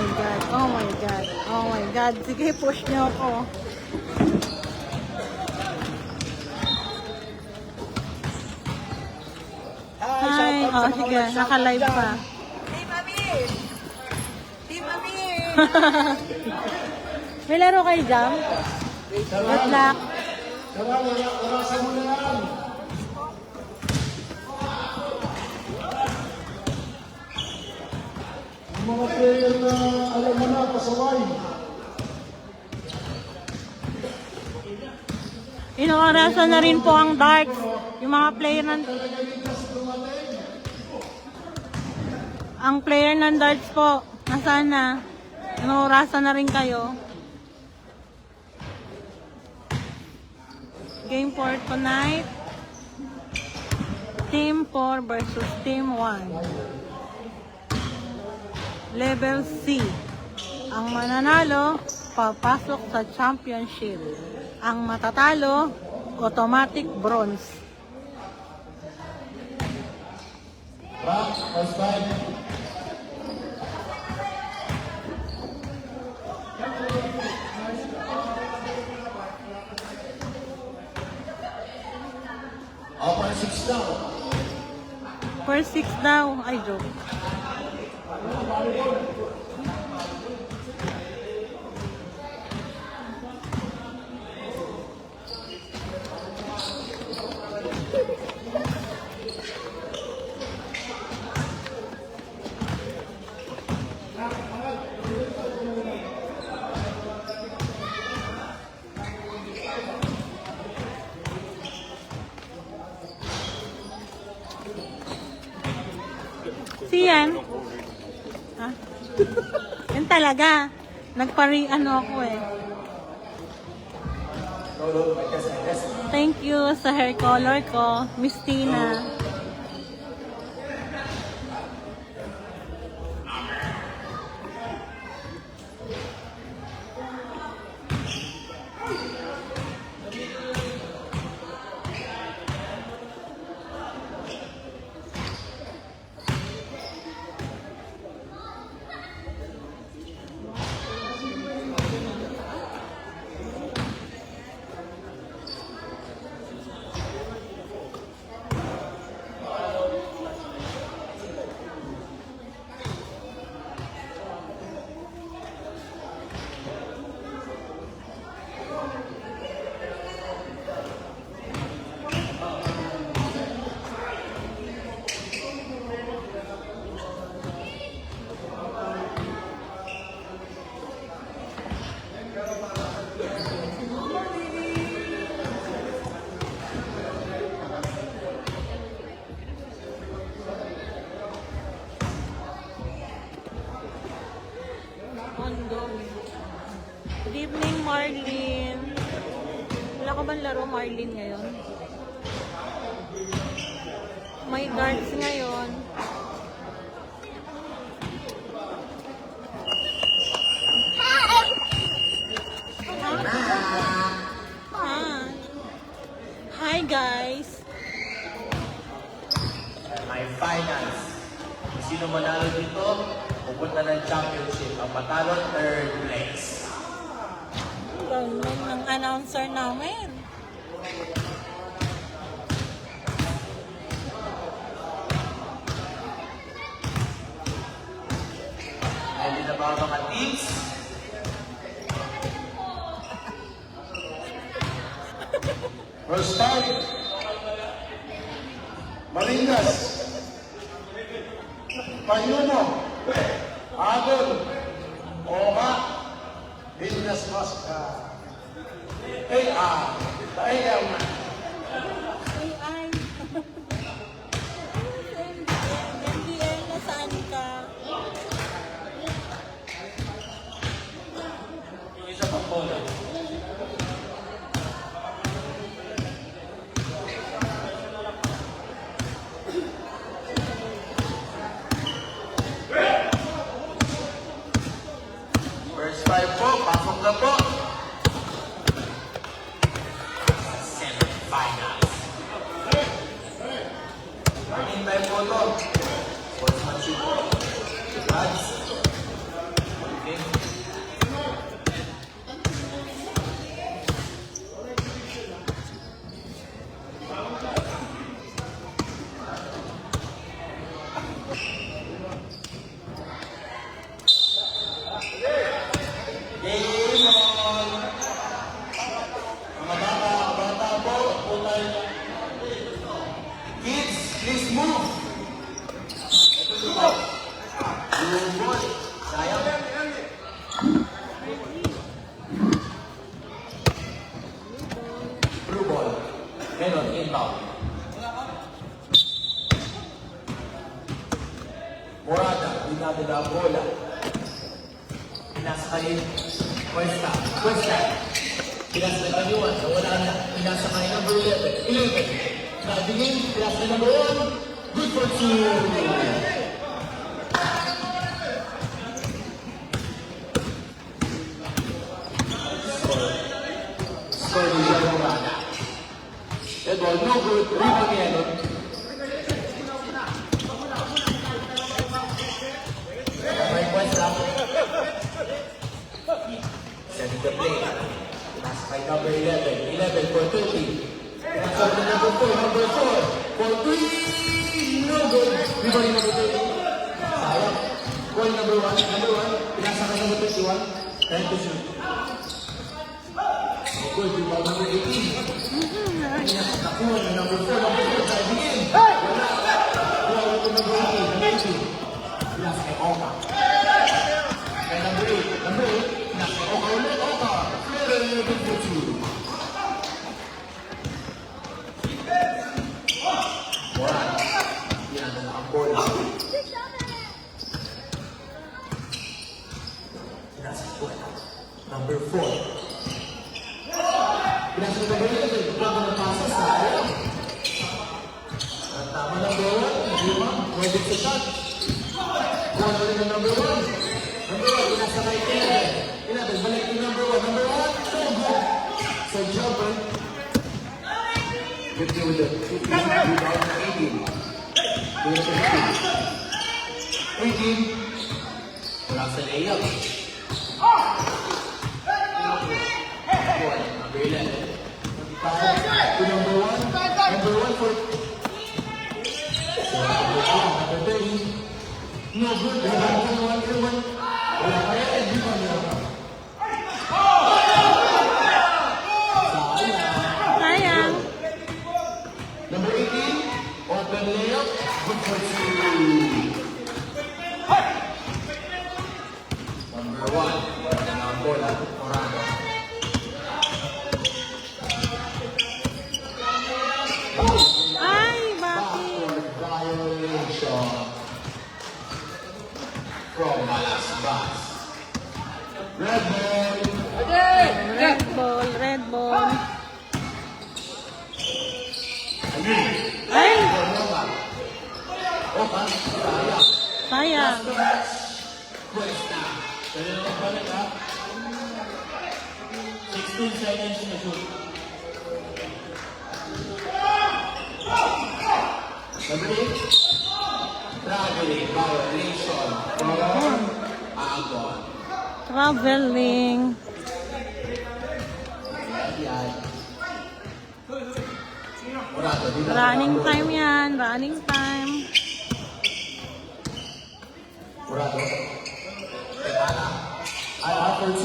my God. Oh my God. Oh my God. Sige, push niyo ako. Hi. Oh, sige. Naka-live pa. Team Amir! Team Amir! May laro kayo dyan? Good luck. Mga player na alam mo na, pasaway. Inuorasan na rin po ang darts. Yung mga player ng... Ang player ng darts po, nasaan na? Inuorasan na rin kayo. Game 4 tonight. Team 4 versus Team 1. Level C. Ang mananalo, papasok sa championship. Ang matatalo, automatic bronze. Rock, first time. Upper 6 daw. First 6 daw. Ay, joke. Siyan. Ha? Yan talaga. Ano ako eh. Thank you sa hair color ko, Miss Tina. Good evening, Marlene. Wala ka bang laro, Marlene, ngayon? May darts ngayon. Hi, guys. May finals. Sino manalo dito, pupunta ng championship. Ang matalo, third place. Ganun ang announcer namin. Ready na ba ang mga teams? First time. Maringas. Payuno. Adol. Oha. Business Mas. Taeyang. Ay. MDL, nasaan ka? Yung isa pang bola. First five po, pasok na po. Semifinals. Hintay po ito. Sportsmanship po. Ads. Blue ball. Sayang. Blue ball. Meron, inbound. Morada, di natin ang bola. Pinasa kayo. Cuesta. Pinasa na kanyuan. Nawala na. Pinasa kayo number 11. 11. Nagingin. Pinasa na number 1. Good for 2. Score ni Jero Morada. That ball, no good. Rebound yellow. May Cuesta. Setting the play. Pinasa kay number 11. 11 for 30. Pinasa kay number 4. Number 4 for 3. No good. Rebound yung number 30. Sayang. Goal number 1. Number 1. Pinasa kay number 21. Time to shoot. Goal rebound number 18. Nakuha na number 4. Number 4. Diving in. Wala. Wala ko number 18. Pinasa kay Oka. Kaya number 8. Number 8. Pinasa kay Oka ulit. Oka. Good for 2. Moran. Pinasa na ang bola. Pinasa kay Oka. Number 4. Pinasa na number 11. Bago na pasas. Sayang. At tama number 1. Lima. Pwede sa shot. Kuha na rin ang number 1. Number 1. Pinasa kay 10. Balik yung number 1. Number 1. So good. So jumper. Good deal with the 15. Rebound na 18. Good for 18. Wala sa layup. Number 11. To number 1. Number 1 for... So, number 30. No good. Rebound number 1. Wala pa rin. Rebound number 1. Sayang. Number 18. Open layup. Good for 2. Number 1. Wala na ang bola. Morado. Ay, bakit? Violation from Balasbas. Red ball. Red ball. Ayun. Ay, Oka. Sayang. sayang. Cuesta. Pwede naman balik ha. 16 seconds na shoot. Number 8. Traveling violation from Agon. Traveling. Yan. Morado, di na- Running time yan. Running time. Morado. Tepala. I offer 2.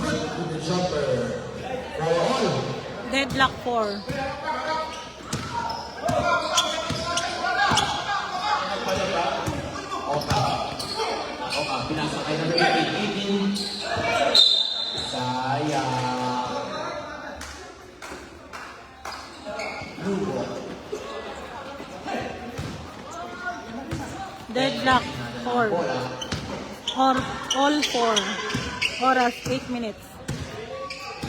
Good with the jumper. For all. Deadlock 4. Oka. Oka, pinasa kay number 18. Sayang. Lugo. Deadlock 4. Bola. Or all 4. Oras 8 minutes.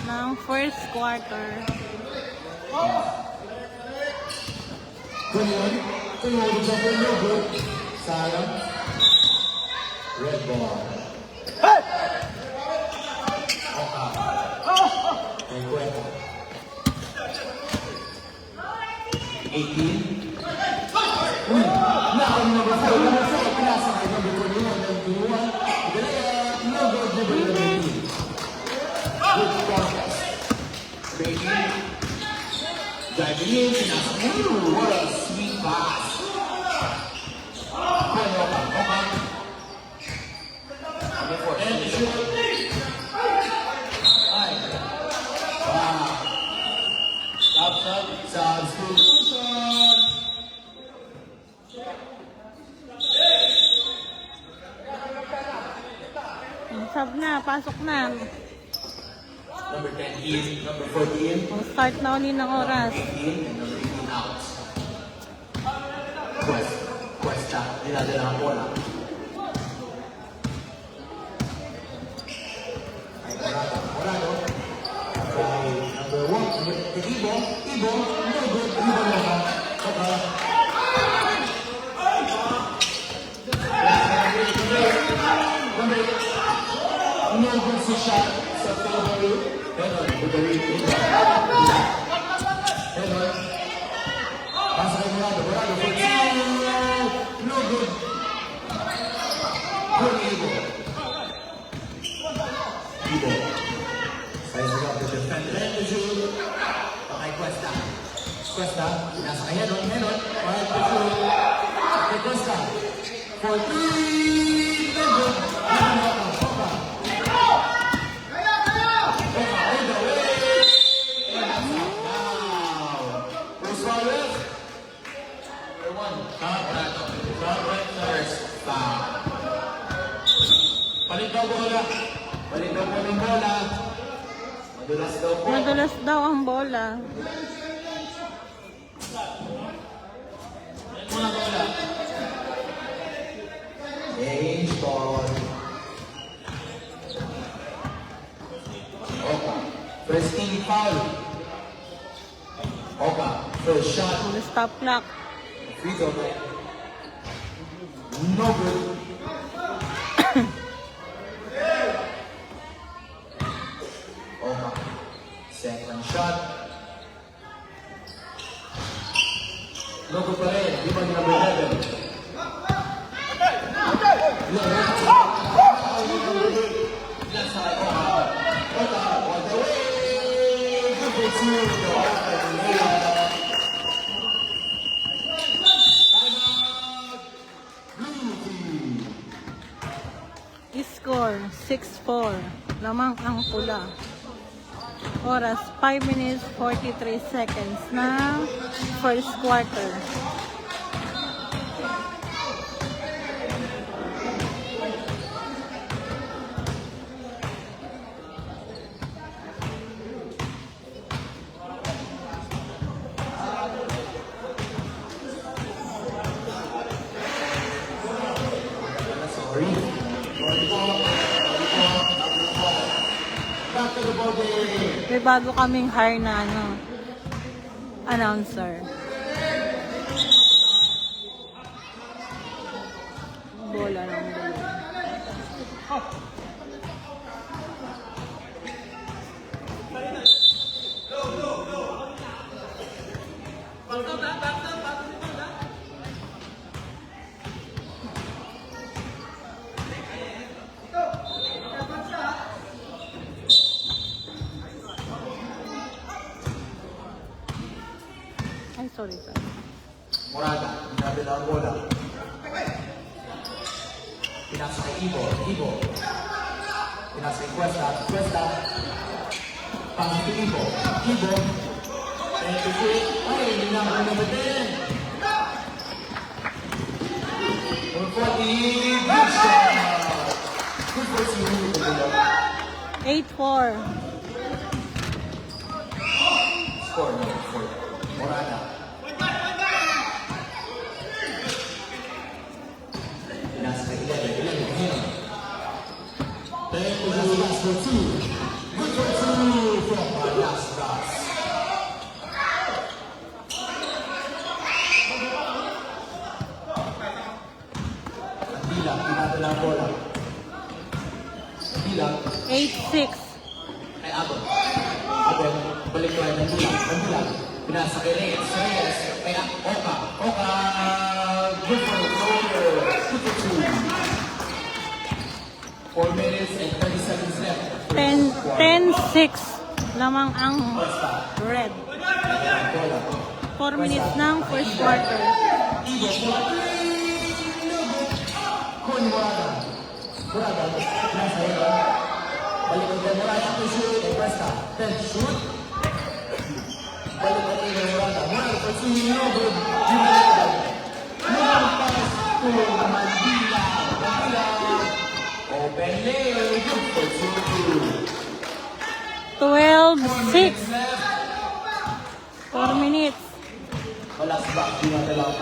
Ng first quarter. Ganyan. Ito yung ulit sa Lugo. Sayang. Red ball. Oka. May kwento. 18. Now, number 4. Number 4. Pinasa kay number 21. Number 21. Lugo, number 19. Good contest. Beijing. Diving in. Pinasa. Ooh, what a sweet pass. Oka. Number 4. And the shoot. Ay. Wow. Substitution. sub na, pasok na. Number 10 in, number 14. Start na uli ng oras. 18 and number 18 out. Cuesta, dinadala ang bola. Morado. Try number 1, Ibo, no good, Ibo na. Okay. Number 8, no good si shot sa February. Henon, February. Henon. Pasa kay Morado, Morado for 2. No good. Good Ibo. Ibo. Sizing up the defender. And the shoot. Okay, Cuesta. Cuesta. Nasa kay Henon. Henon. Right to shoot. Okay, Cuesta. For 3. No good. Balik daw bola. Balik daw po ng bola. Madulas daw po. Madulas daw ang bola. Muna bola. Change ball. Oka. First team foul. Oka. First shot. Stop clock. Free throw line. No good. Oka. Second shot. No good pa rin. Di ba ni number 11? Oka. On the way. Good for two. Score 6-4. Lamang ang pula. Oras 5 minutes 43 seconds na first quarter. May bago kaming hire na announcer. Bola ng bola. Ay, sorry. Morada, dinadala ang bola. Pinasa kay Ibo. Pinasa kay Cuesta. Pang kay Ibo. And the quick. Ay, hindi na ako nabatin. For 40, good shot. Good for Sinuno. 8-4. Score number 4. Morada. Pinasa kay 11. Henon. 10 for the last for 2. Good for 2 from Balastas. Bilang, pinadala ang bola. Bilang. 8-6. Kay Abon. Balik ko lang ng bilang. Pinasa kay Reyes. Kay Oka. Good for Roller. Good for 2. 4 minutes and 30 seconds left. 10-6. Lamang ang red. 4 minutes ng first quarter. Ibo for 3. Kun Morada. Nasa ito. Balik ko kay Morada to shoot. Kay Cuesta. 10 shoot. Balik ko kay Morada. Morada for 2. No good. Pass to Mandila. Open lane. Good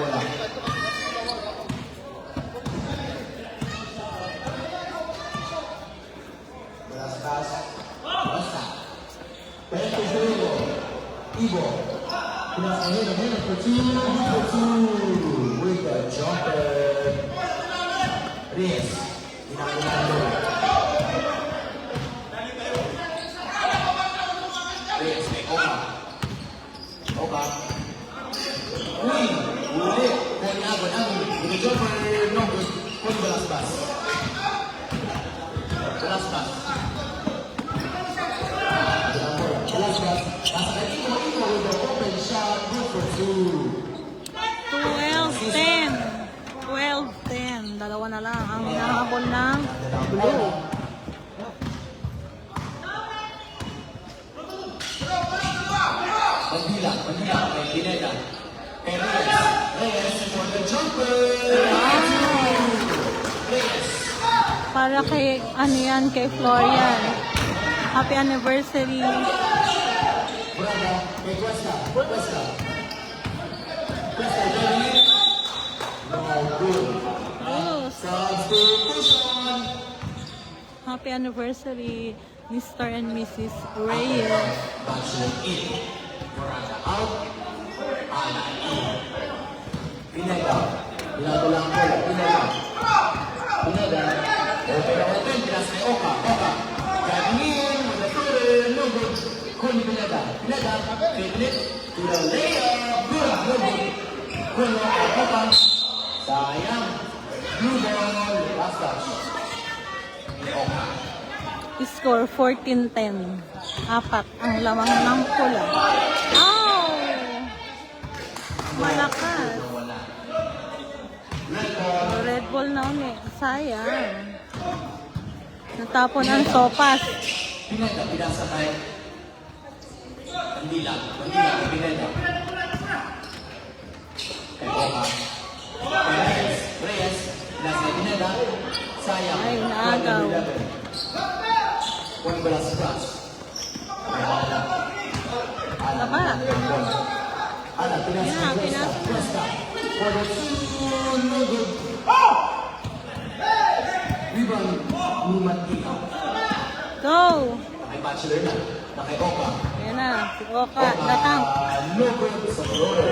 bola. Belastas. Basta. Pente Ivo. Ivo. Pinasahir ahead for two. With a jumper. Reyes. Pinakilalo. Reyes, may Oka. Oka. Uy! Uli! Buwan with a jumper. No good. Kung Belastas. Belastas. Belastas. Nasa kanino with the open shot. Good for two. 12-10. 12-10. Dalawa na lang ang hinahabol ng blue. Bandila, kay Pineda. Kay Reyes for the jumper. Reyes. Para kay, ano yan, kay Florian. Happy anniversary. Brother, kay Cuesta. Cuesta, Jerry. No good. Bruce. Substitution. Happy anniversary, Mr. and Mrs. Reyes. Bachelor in. Morata out. Ana in. Pineda. Pineda lang po. Pineda. Open. Pinas kay Oka. Gagawin. Magaturin. No good. Kung Pineda. Pinit. To the layup. Good. No good. Kung Oka. Sayang. Blue ball. Last touch. Oka. Score 14-10. Apat ang lamang ng pula. Ow! Malakas. Red ball na ulit. Sayang. Natapon ang sopas. Pineda, pinasa kay Bandila, Pineda. Kay Oka. Kay Reyes, pinasa kay Pineda. Sayang. Ay, naagaw. One Belastas. Tama. Ana, pinasa Yeah, kay pinasa. Cuesta. For the two, no good. Rebound, Numatino. Go! Kay Bachelor na kay Oka. Ayan na. Si Oka. Datang. No good sa floor.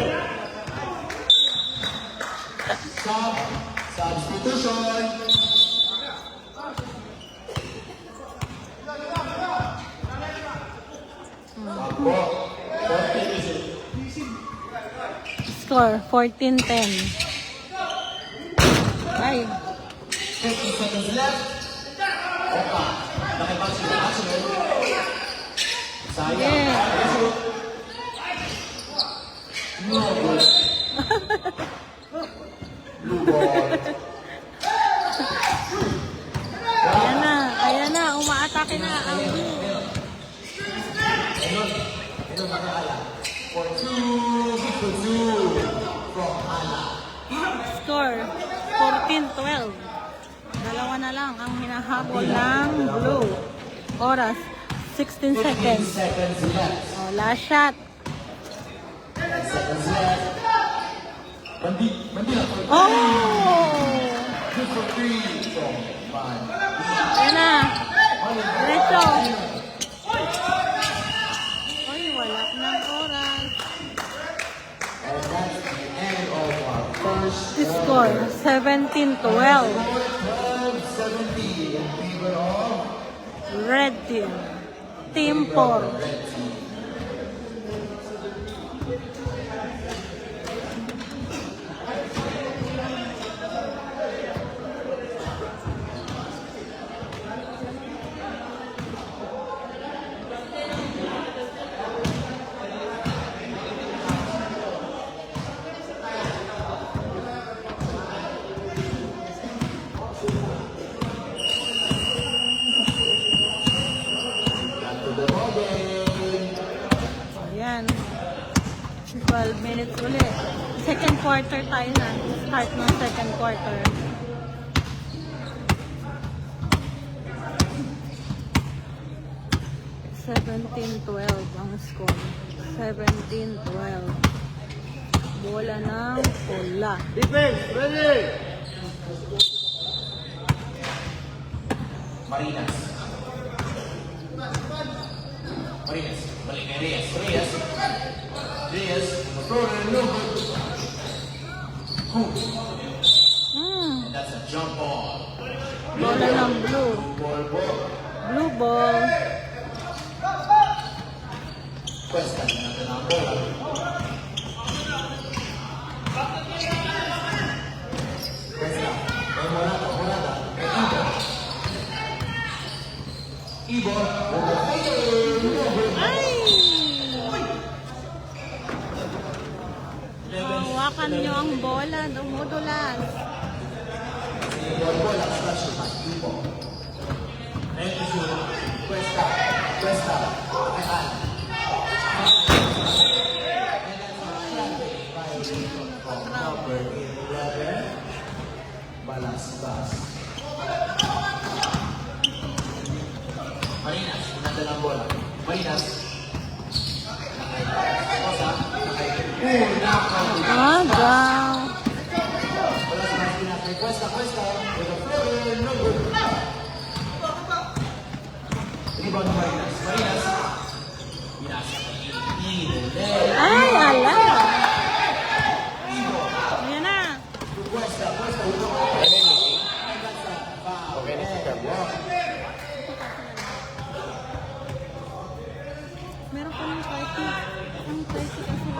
Substitution. Takbo. 40. Score 14-10. Ay. 50 seconds left. Oka. Bachelor. Sayang. Yeah. No good. Blue ball. Ayan na. Umaatake na ang blue. Ito makaala. For two from Ala. Score 14-12. Dalawa na lang ang hinahabol ng blue. Oras 16 15 seconds. seconds left. Oh, last shot. 10 seconds left. Bandila. Oh! Good for three from Man. Ayan na. Diretso. Oy, wala ng oras. And that's the end of our first Score 17-12. 12-17 in favor of Red team. Team 4. Red team. Ayan. 12 minutes ulit. Second quarter tayo na. Start ng second quarter. (17-12) ang score. 17-12. Bola ng pula. Defense, ready! Marinas. Marinas. Balik kay Reyes. Reyes. Reyes. Floater, no good. And that's a jump ball. Bola ng blue. Ball, ball. Blue ball. Cuesta. Natin ang bola. Cuesta. Kay Morata. Morata. Kay Ibo. Ibo. Ay! Hawakan nyo ang bola. Dumudulas. Bola. Slash. Ibo. And to shoot. Cuesta. Cuesta. Kay Al. Number 11, Balasbas. Marinas, nandun ang bola. Marinas. Cosa, Agaw. Balasbas, pinakay. Cuesta, Cuesta. With a floater, no good. Rebound ng Marinas. Marinas. Pinasa. Ay, ala. Ayan na. Cuesta, Cuesta. Okay, Meron pa ng 30. Ang 30 kasi.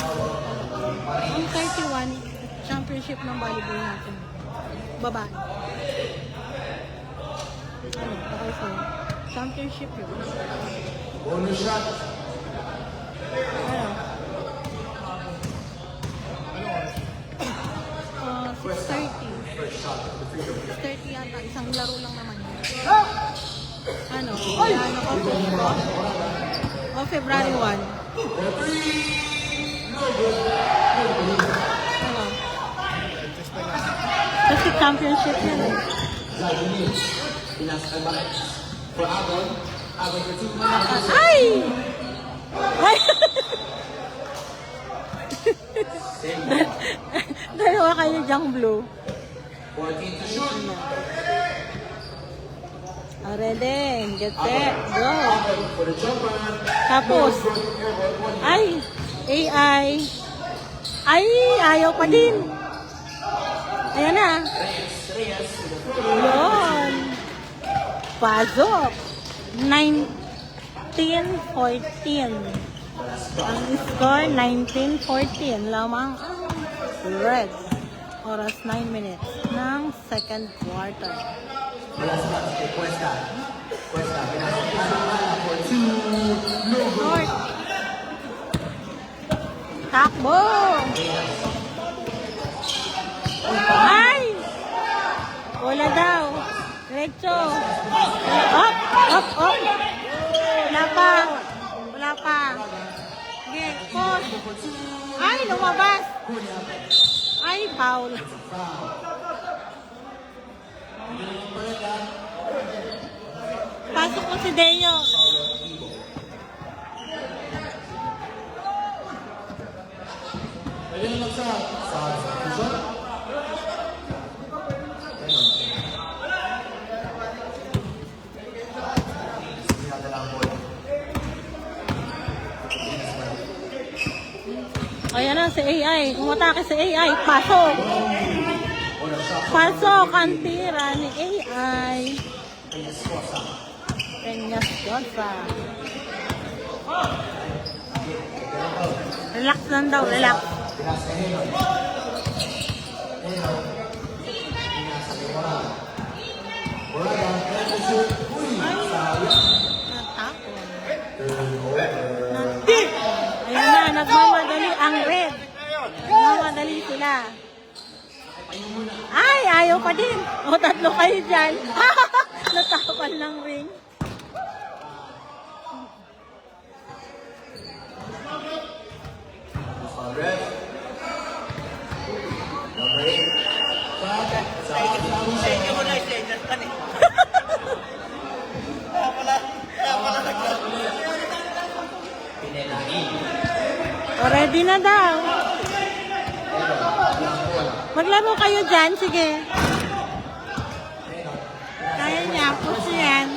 Ang 31, championship ng volleyball natin. Babae. Ano? Okay, so, championship yun. Bonus shot. Ano? 6:30. 6:30 yata. Isang laro lang naman yun. Ano? Ano ko po? O, February 1. Ano? Kasi championship yun eh. Zagini. Pinasa ba? For Agon. Agon for 2 minutes. Ay! Ay! Dalawa kayo dyang blue. 14 to shoot. Ready, get set, go. Agon for the jumper. Tapos, ay, AI. Ay, ayaw pa din. Ayan na. Reyes with the floater. Yun. Pasok. 19-14. Ang score, 19-14. Lamang ang Reds. Oras 9 minutes ng second quarter. Balasbas kay Cuesta. Cuesta. Pinasa for 2. No good. Short. Takbo! Ay! Wala daw. Diretso. Up! Up! Up! Wala pa. Wala pa. Sige, post. Ay, lumabas. Ay, foul. Pasok ko si Deo. Pwede na magsa. Sa shot. Ayan na si AI. Umatake si AI. Pasok. Pasok ang tira ni AI. Peñas Cosa. Relax lang daw. Relax. Pinasa Henon. Henon. Pinasa kay Morada. Morada. And to shoot. Uy! Sayang. Natapon. Turnover. Ayan na. Nagmamadali ang red. Nagmamadali sila. Ay, ayaw pa din. O, tatlo kayo dyan. Natapan ng ring. Red. Number 8. O, ready na daw. Maglaro kayo dyan, sige. Kaya niya, push yan.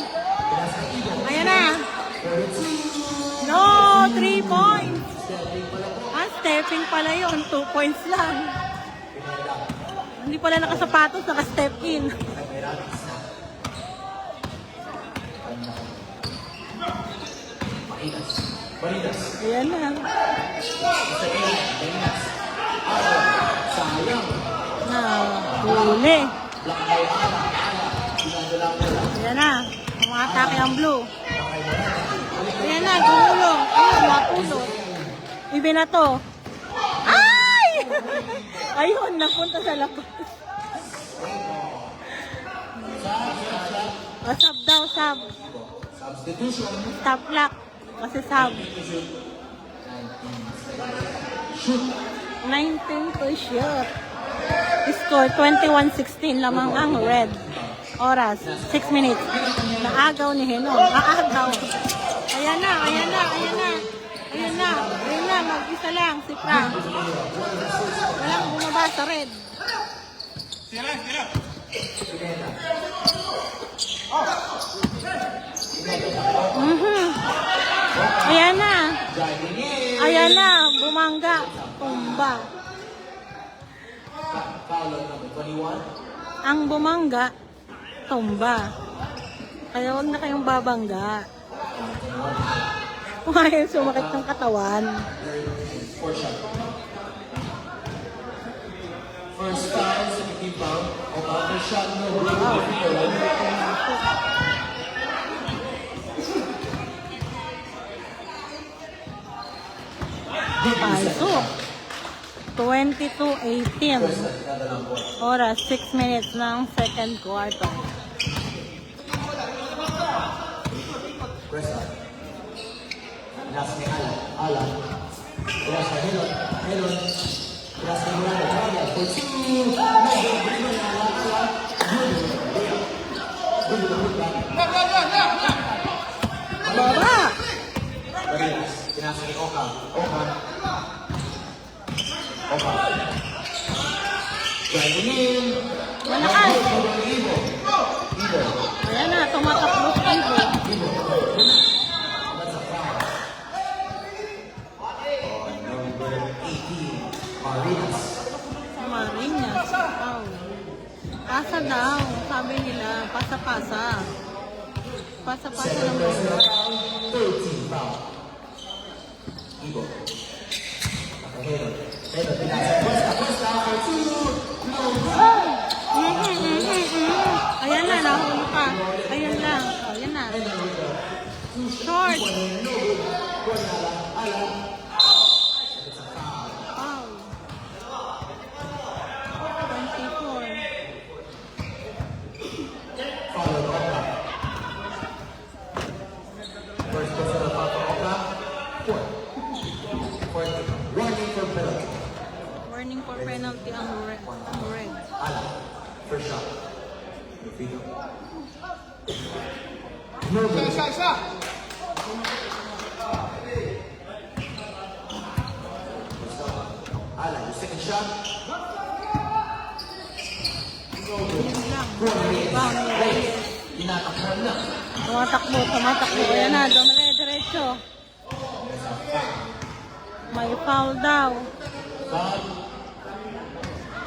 Ayan na. No, 3 points. Ah, stepping pala yun. 2 points lang. Hindi pala nakasapatos, naka-step in. Balinas. Ayan na. Sayang. Huli. Ayan na. Umatake ang blue. Ayan na, gumulong. Ayun, mapulot. Ibi na to. Ay! Ayun, napunta sa labas. Sub daw, sub. Substitution. Stop clock. Kasi sub. Shoot. 19 to shoot. Score 21-16 lamang ang red. Oras, 6 minutes. Naagaw ni Henong. Aagaw. Ayan na, ayan na, ayan na. Ayan na, ayan na. Mag-isa lang si Frank. Walang bumaba sa red. Ayan na. Ayan na, bumangga. Tumba. Foul on number 21. Ang bumangga, tumba. Kaya huwag na kayong babangga. Kung ayaw sumakit ng katawan. First foul sa team foul. O counter shot no. Pasok. 22-18. Oras, 6 minutes ng second quarter. Press up. Nasa ni Alan. Alan. Press sa Helon. Helon. Press sa Murano. Murano. For two. Baba! Barilas. Pinasa ni Oka. Oka. Oka. Driving in. Malakas! Ibo. Ibo. Ayan na, tumatakbo sa ibo. Number 18. Marinas. Marinas. Wow. Pasa daw, sabi nila. Pasa-pasa. Pasa-pasa ng bola. 13 foul. Ibo. Helon. Helon. Pinasa. Press up for two. Ayan na, nahuli pa. Ayan lang. Ayan na. Short. Wow. 24. Foul on Oka. First personal foul for Oka. 4. Warning for penalty. Warning for penalty ang red. Alan. First shot. Vito. Noble. Alan, your second shot. Ayan lang. Rebound ni Reyes. Tinatakpan na. Tumatakbo, tumatakbo. Ayan na, dumire-diretso. May foul daw. Foul.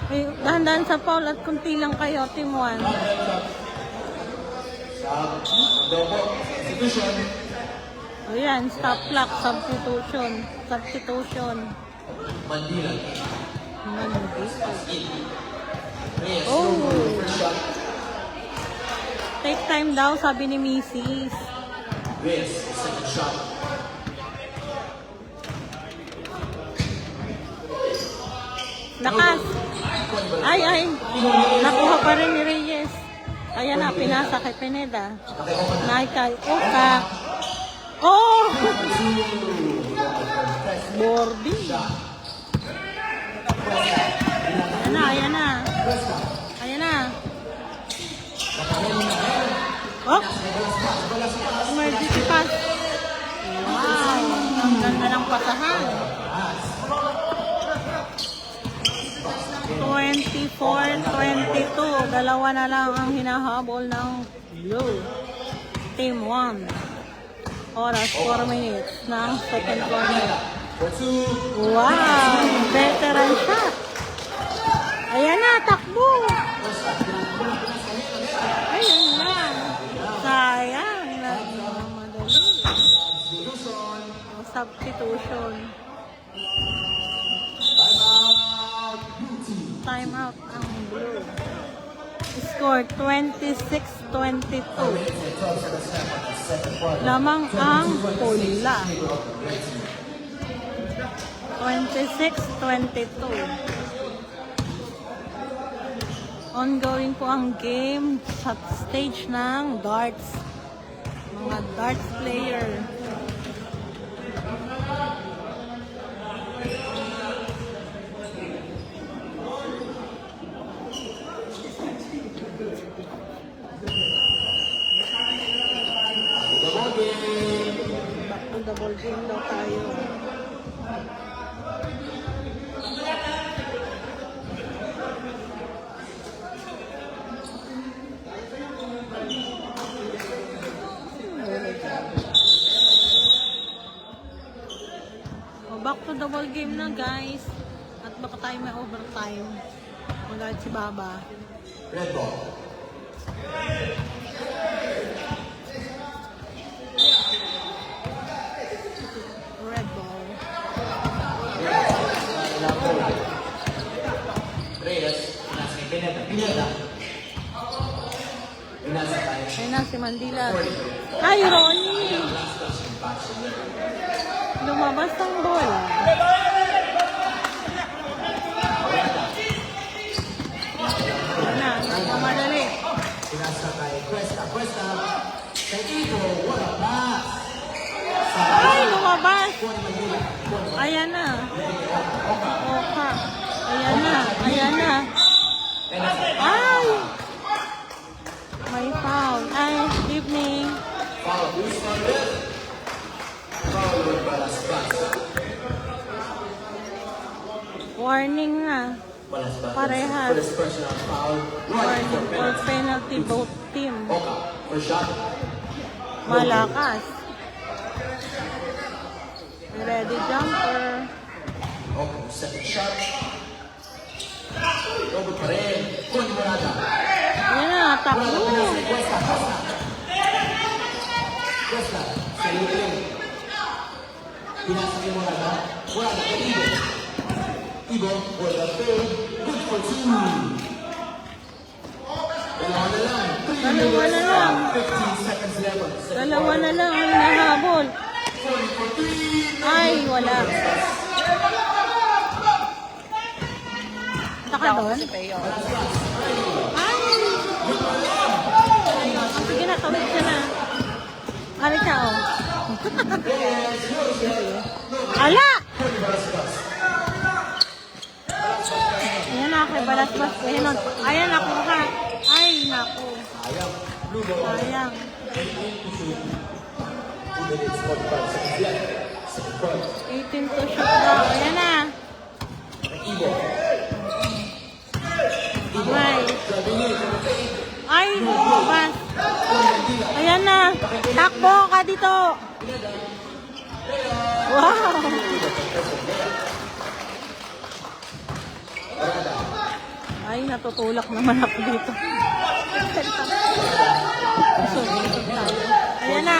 Ay, dahan-dahan sa foul at kunti lang kayo, team 1. Double. Substitution. Ayan, stop clock, substitution. Substitution. Mandila. Reyes. Oh. First shot. Take time daw, sabi ni Mrs. Reyes. Second shot. Lakas. Ay. Nakuha pa rin ni Reyes. Ayan na, pinasa kay Pineda. Naikay. Oka. Oh! Boarding. Ayan na. Ayan na. Oh! Emergency pass. Wow! Ang ganda ng pasahan. 24-22. Dalawa na lang ang hinahabol ng blue. Team 1. Oras 4 minutes ng second quarter. For 2. Wow! Veteran shot. Ayan na, takbo. Ayan na. Sayang. Nagmamadali. Substitution. Time out ang blue. Score 26-22. Lamang ang pula. 26-22. Ongoing po ang game sa stage ng darts. Mga darts player. Back to double game daw tayo. Back to double game na guys. At baka tayo may overtime. Magalit si Baba. Red ball. Red ball. Reyes. Nasa Pineda. Pineda. Nasa tayo. Ayun na si Mandila. Ay, Ronnie! Lumabas ang bola. Ayun na, nagmamadali. Pinasa kay Cuesta. Cuesta. Kay Igo. Wala pa. Ay, lumabas! Ayan na. Oka. Ayan na. Ayan na. Ay! May foul. Ay, evening. Foul. Luis Manuel. Foul with Balasbas. Warning na. Balasbas. Parehas. First personal foul. Warning for for penalty. penalty both team. Oka. For shot. Malakas. Ready jumper. Okay, second shot. Lobo pa rin. Con Morada. Ayan na, takbo. Cuesta. Cuesta. Sa Libre. Pinasa kay Morada. Morada kay Ibo. Ibo for the third. Good for 2. Dalawa na lang. Dalawa na lang. 15 seconds left. Dalawa na lang ang nahabol. 40 for 3. Ay, wala. Taka doon? Ay! Sige na, tawid ka na. Ari ka, oh. Ala! Ayan na, kay Balasbas. Ayan, ako ka. Ay, naku. Sayang. 18 to shoot daw. Ayan na. Ay. Ay, lumabas. Ayan na. Takbo ka dito. Wow. Ay, natutulak naman ako dito. Ayan na.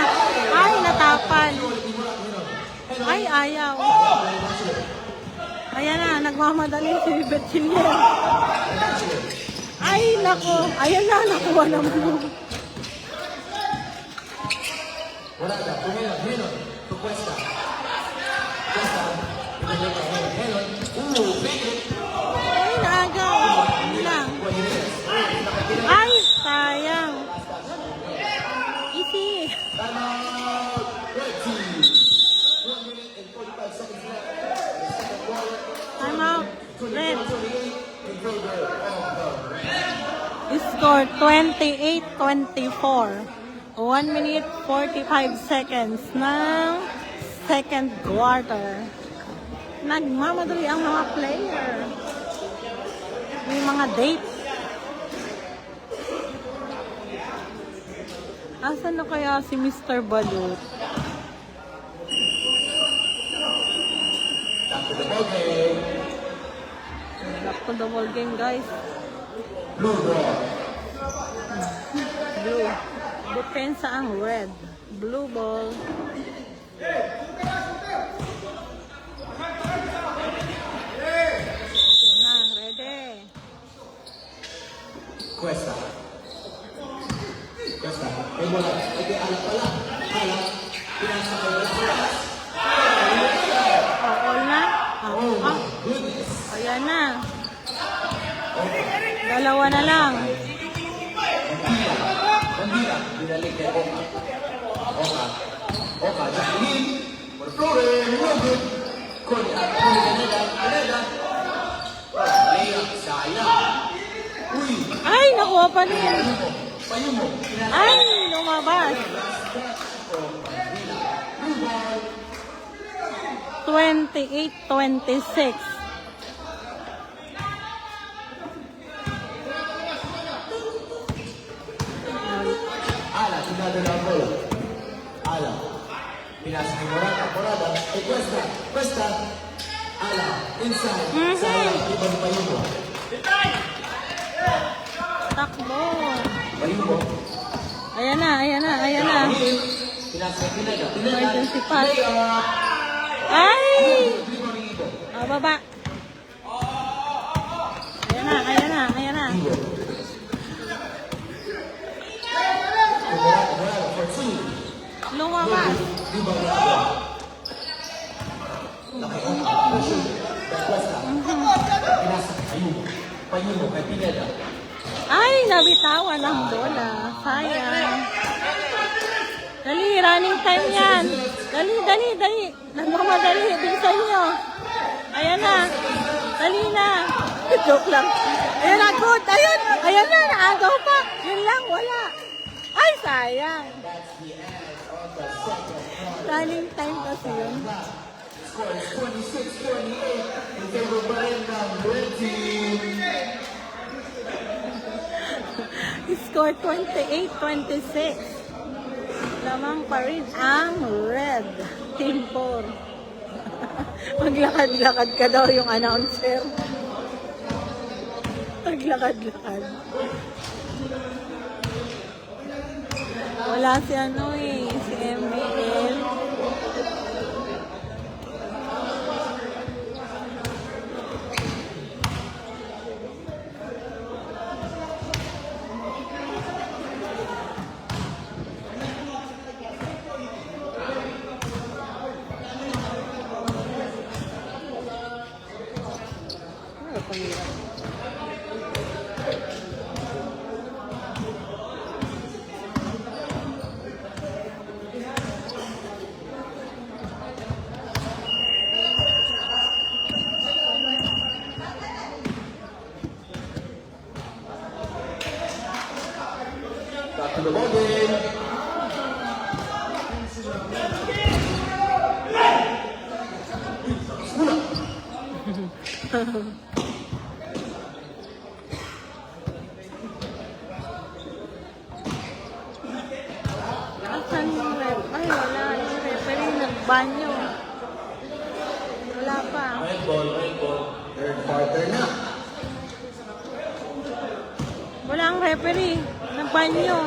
Ay, natapan. Ay, ayaw. Ayan na, nagmamadali si Betchilier. Ay, nako. Ayan na, nakuha ng blue. Morada, Menon, to Cuesta. Cuesta, Menon. Big hit. Ay, naagaw. Hindi lang. Ay, sayang. Easy. Timeout. Red team. 1 minute and 45 seconds left. The second quarter. Time out. Red. 28 in favor of the Score 28-24. 1 minute 45 seconds ng second quarter. Nagmamadali ang mga player. May mga dates. Asan na kaya si Mr. Balut? Back to the ball game. Back to the ball game, guys. Blue ball. Blue. Depensa ang red. Blue ball. Na, ready. Cuesta. Cuesta. Ay bola. Ay alak pala. Alak. Pinasa ko na oras. Oh, all na? Oh Ah, my goodness. ayan na. Dalawa na lang. Bandila. Binalik kay Oka. Oka. Oka. Jacqueline. Flores. No good. Kuni Caneda. Caneda. Layup. Sayang. Uy. Ay, nakuha pa rin. Payumo. Ay, lumabas. 28-26. Ala, tingado na ang bola. Ala. Pinasa ni Morata. Morata. Eh, Cuesta. Cuesta. Ala. Inside. Sayang. Iba ni Payumo. Takbo. Payumo. Ayan na, ayan na, ayan na. Pinasa ni Pineda. Pineda. Emergency pass. Layup. Ay! Lima ni Ibo. Baba. Ayan na, ayan na, ayan na. Ibo. Morata. Morata. For two. Lumabas. Iba ni Ibo. Laki ang pressure. Cuesta. Pinasa. Payumo. Payumo kay Pineda. Ay, nabitawan ang bola. Sayang. Dali, running time yan. Dali, dali, dali. Nagmamadali. Bilisan nyo. Ayan na. Dali na. Joke lang. Ayan na, good. Ayan. Ayan na, naagaw pa. Yun lang, wala. Ay, sayang. Running time kasi yun. Score is 26-28 in favor pa rin ng red team. Score 28-26. Lamang pa rin ang red. Team 4. Maglakad-lakad ka daw yung announcer. Maglakad-lakad. Wala si ano eh, si MBL. Ano pa nila? Back to the ball game. Asan yung rep? Ay, wala. Yung referee nagbanyo. Wala pa. Red ball, red ball. Third quarter na. Wala ang referee. Nagbanyo.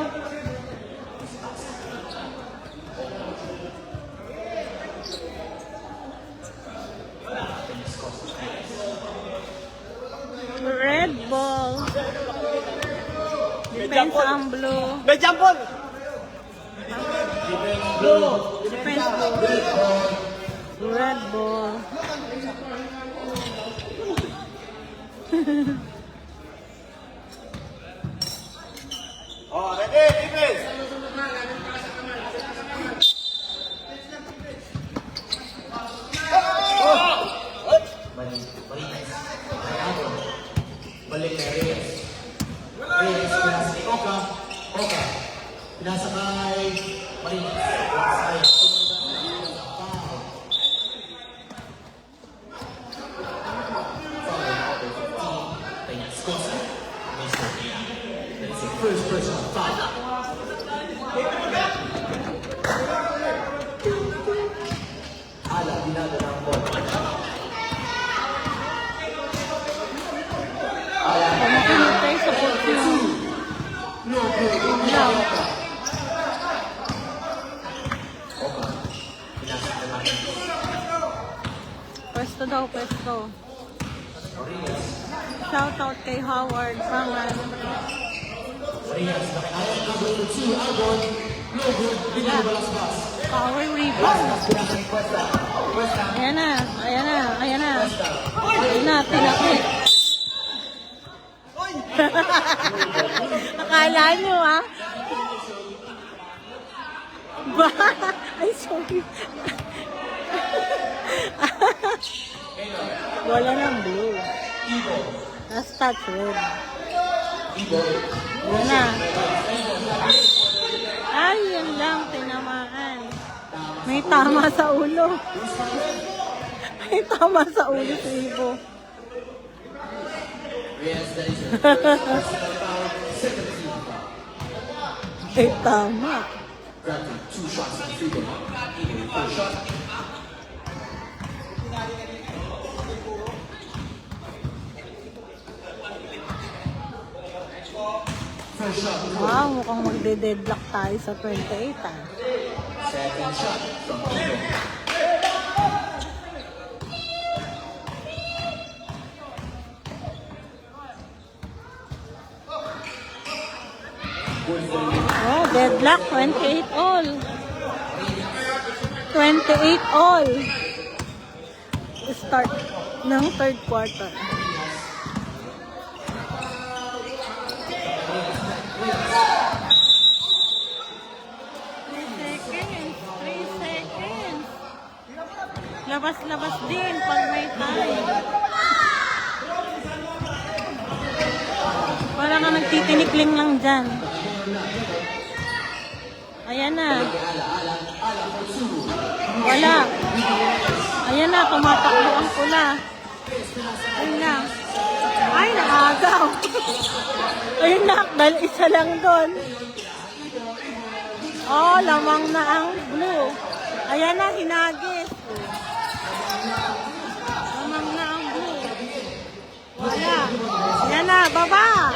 Red ball. Defense ang blue. Bejampol! Defense blue. Red ball. Oh, ready, defense! Balik kay Reyes. Reyes, pinasa kay Oka. Oka. Pinasa kay Marines. Sayang. Foul. Foul. Score Agaw, pwesto. Shoutout kay Howard Pangan. Reyes, nakakaya number 2, Agon. No good, binabalasbas. Power rebound. Puesta. Ayan na, ayan na, ayan na. Ayan na, tinapit. Akala nyo, ha? Ba? Ay, sorry. Wala ng blue. Last touch red. Ayan na. Ay, yun lang, tinamaan. May tama sa ulo. May tama sa ulo si Ibo. Reyes, that is your first personal foul, second team foul. May tama. Granted, 2 shots in freedom. Eagle, first shot. First shot, Wow, mukhang magde-deadlock tayo sa 28, ah. second shot from Eagle. Oh, deadlock, 28 all. 28 all. Start ng third quarter. Three seconds. Labas-labas din pag may time. Wala nga nagtitinikling lang dyan. Ayan na. Wala. Ayan na, tumatakbo ang pula. Ayun na. Ay, nakagaw. Ayun na, dahil isa lang doon. Oh, lamang na ang blue. Ayan na, hinagis. Lamang na ang blue. Wala. Ayan na, baba.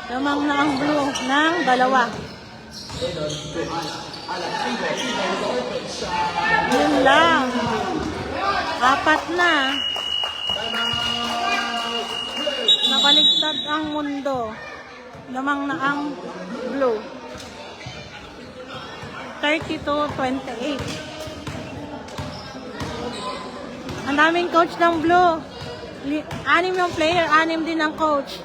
Lamang na ang blue ng dalawa. Yun lang. Apat na. Nabaligtad ang mundo. Lamang na ang blue. 32-28. Ang daming coach ng blue. 6 yung player, 6 din ang coach.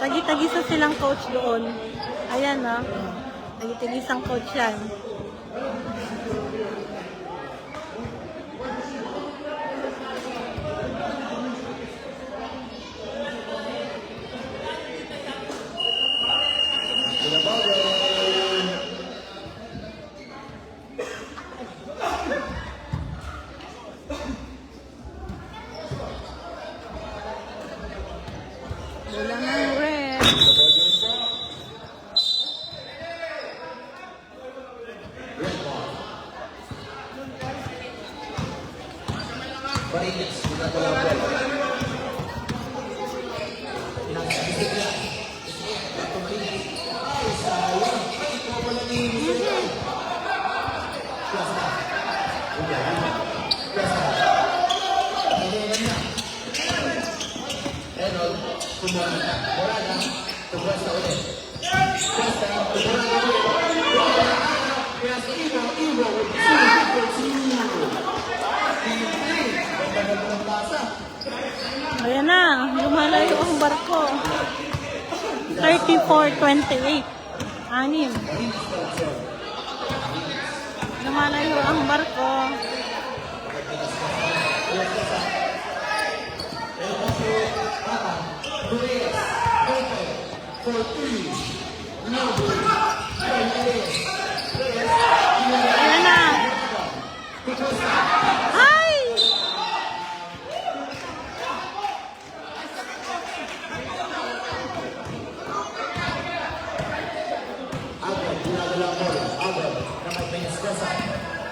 Tagi-tagisa silang coach doon. Ayan, ha. Tagi-tagisang coach yan. Wala ng red. Reyes, ginagawa ko. Reynolds, Morada, to Cuesta ulit. Cuesta, to Morada ulit. Yes, Ibo with 2-2. Ayan na, lumalayo ang barko. 34-28. 6. Lumalayo ang barko. Ayan na. Ay! Agad, ginagawa ko. Agad, naman Peñascosa.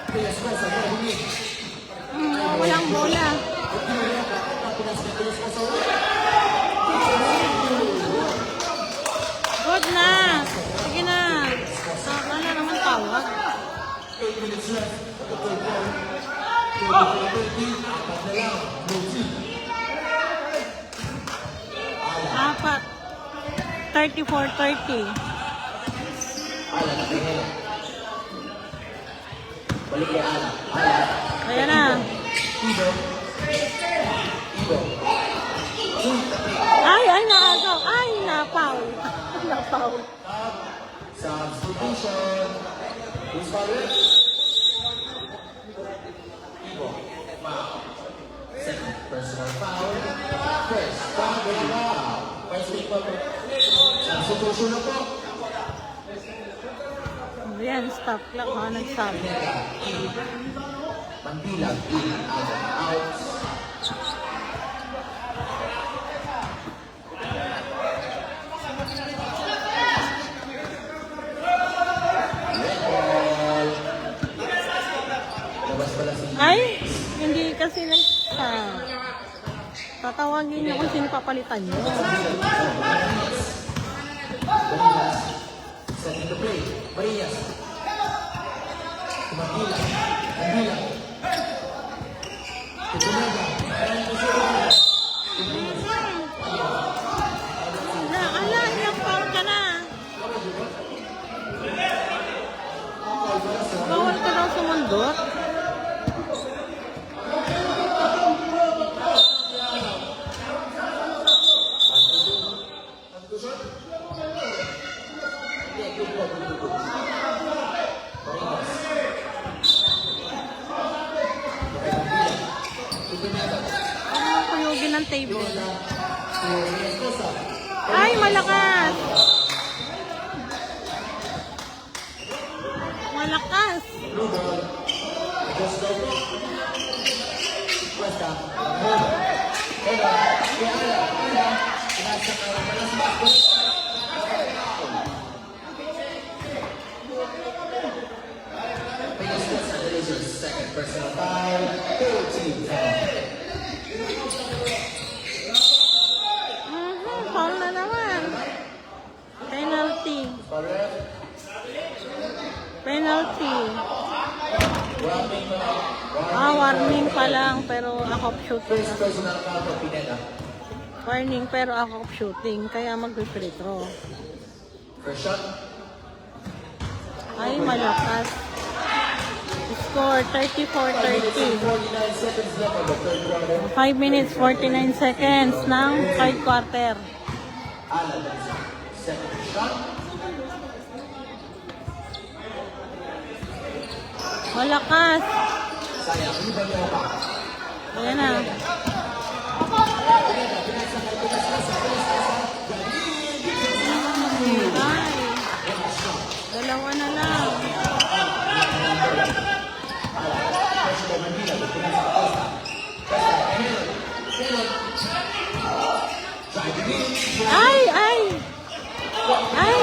Peñascosa, no, hindi. Walang bola. Peñascosa ulit. na. Sige na. Tama na naman tawag. 8 minutes left of the third quarter. 24-13, apat na lang. Lucy. Apat. 34-30. Ala na kaya. Balik kay Ala. Ala. Ayan na. Ibo. Ibo. Ay, naagaw. Ay, napaw. Napaw. Substitution. Who's fouled? Ibo. Foul. Second personal foul. First foul. First take foul. Substitution na po. Ayan, stop clock ha, nagsabi. Mandilag. In. Out. Ay, hindi kasi tatawagin niyo kung sino papalitan niyo. Setting the play. Marias. Manila. Manila. Tutunaga. Ala, ilang foul ka na. Bawal ka daw sumundot. Ano kuyugin ng table? Ay, malakas! Malakas! Second personal foul. 14 foul. Foul na naman. Penalty. Penalty. Warning pa lang, pero ako shooting. First personal foul for Pineda. Warning, pero ako shooting, kaya mag-free throw. First shot. Ay, malakas. Score 34-30. 49 seconds left of the third quarter. 5 minutes, 49 seconds ng third quarter. Alan, second shot. Malakas. Sayang, iba niya pa. Ayan na. Ay. Dalawa na lang. Ay, ay. Ay.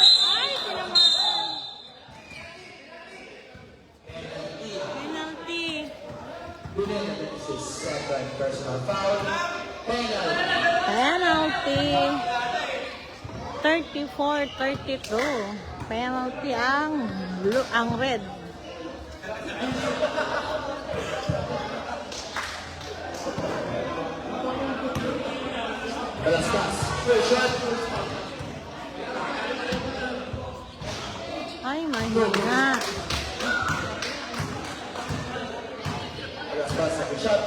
Ay, tinamaan. Penalty. Second personal foul. Penalty. Penalty. 34-32. Penalty ang blue, ang red. Velasquez. First shot. Ay, mahina. Velasquez, second shot.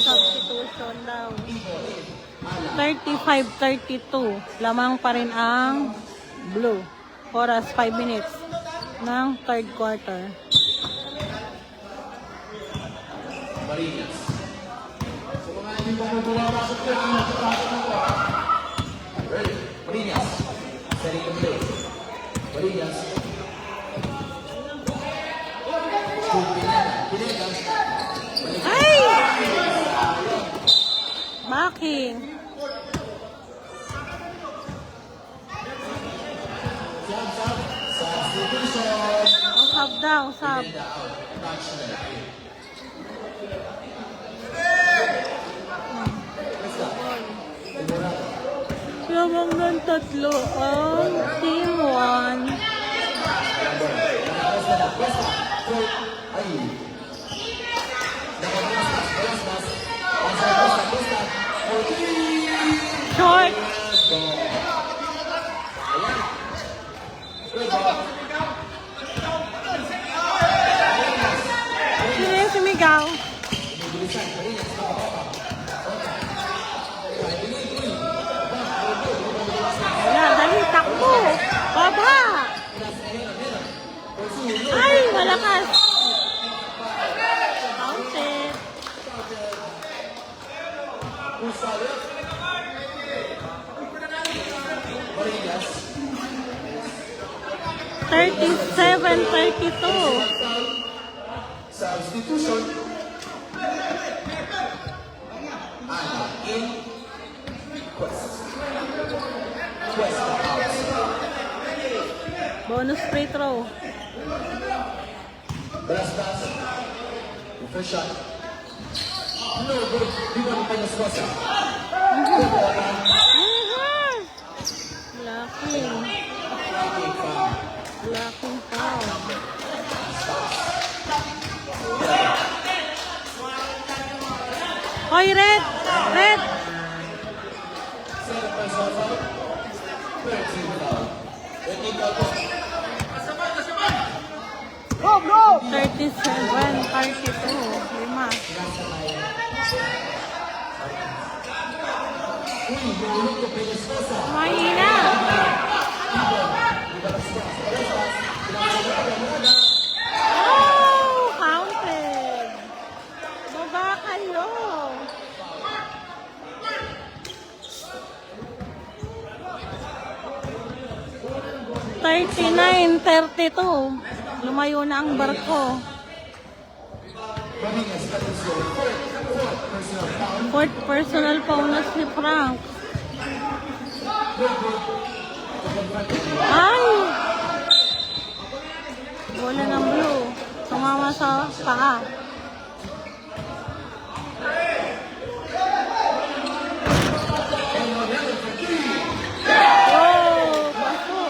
Substitution daw. 35-32. Lamang pa rin ang blue. Oras 5 minutes ng third quarter. Marinas. Ready. Marinas. Setting the play. Marinas. Pineda. Pineda. Lucky. Oh, sub daw, sub. Lamang ng tatlo ang team 1. Short. Sino yung sumigaw? Wala, dali, takbo. Baba. Ay, malakas. Counted. Thirty-seven, 32. Substitution. In Quest. Bonus free throw. Brass pass. First shot. No good. Rebound by Escosa. Lucky. Lucky foul. Hoy, red! Red! Go, go! 37, 32. Lima. Mahina. Oh, counted. Baba kayo. Thirty-nine, 32. Lumayo na ang barko. Fourth personal foul na si Frank. Ay! Bola ng blue. Tumama sa paa. Oh, baso.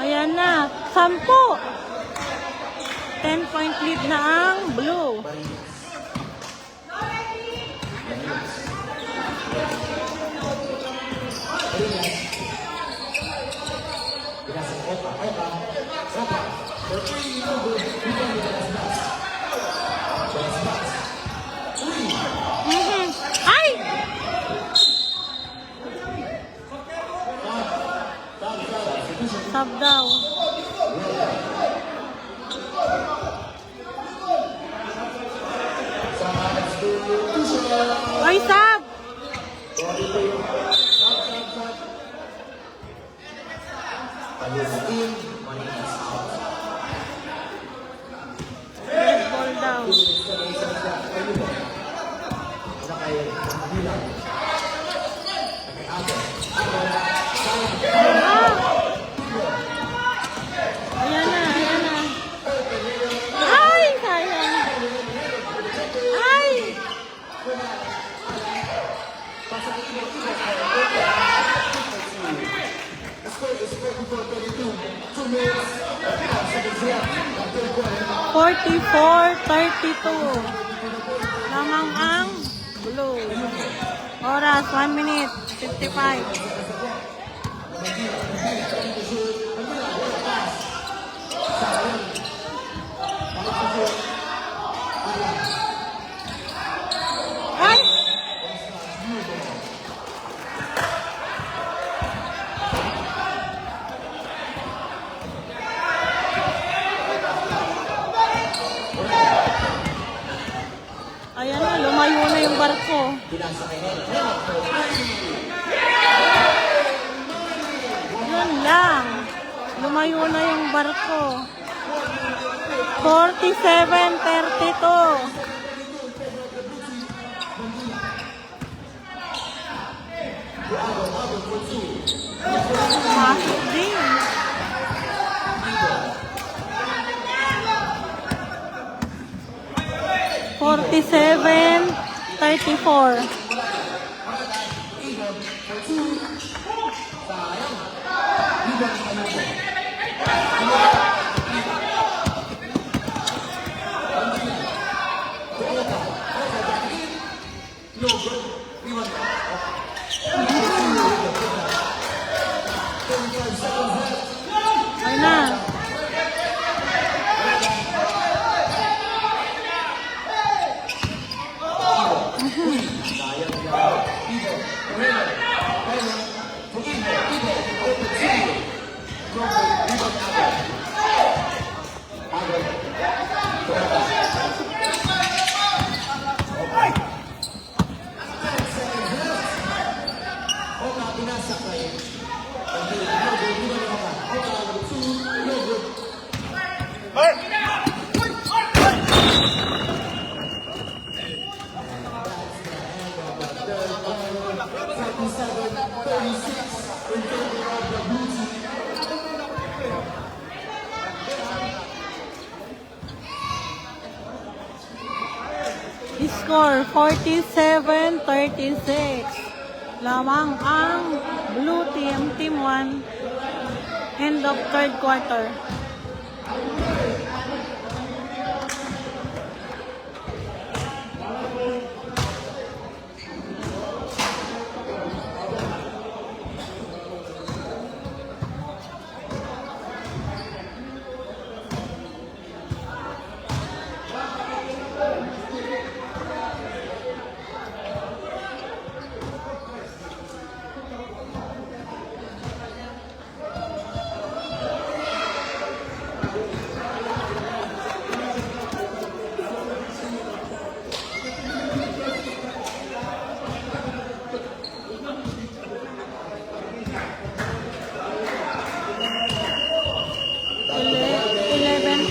Ayan na. 10. 10-point lead na ang blue. Ay! Sub daw. Ay, sub! Red ball daw. Ayan na, ayan na. Ay, sayang. Ay! Forty-four, 32. Lamang ang blue. Oras, 1 minute, 55. Ay! Ayan na, lumayo na yung barko. Yun lang. Lumayo na yung barko. 47-32. Masok din. $47-34. Ayun na. Score 47-36. Lamang ang blue team, team 1. End of third quarter.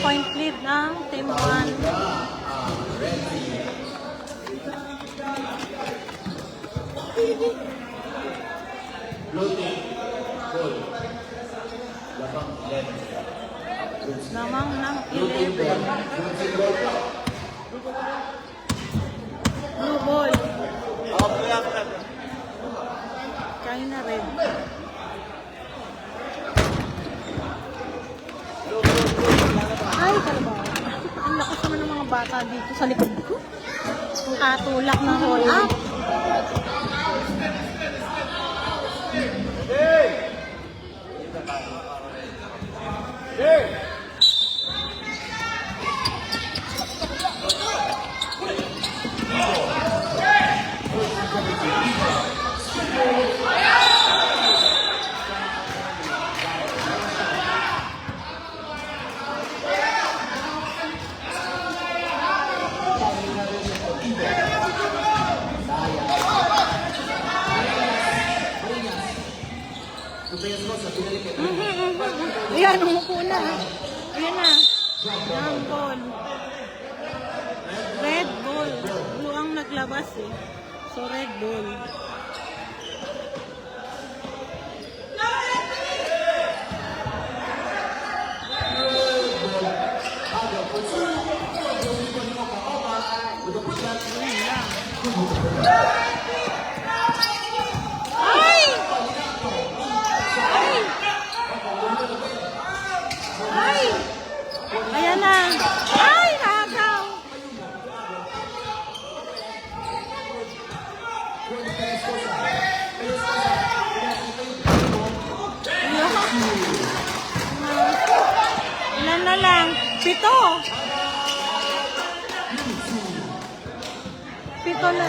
Point lead ng team 1. Lamang ng 11. Blue ball. China red. Ay, kalabaw. Ang lakas naman ng mga bata dito sa likod ko. Katulak ng roll up. Ayan, umupo na. Ayan na. Yan, ball. Red ball. Blue ang naglabas eh. So, red ball. Ay! Ay! Ayan na. Ay, nakakaw. Ilan na lang? 7. 7 na.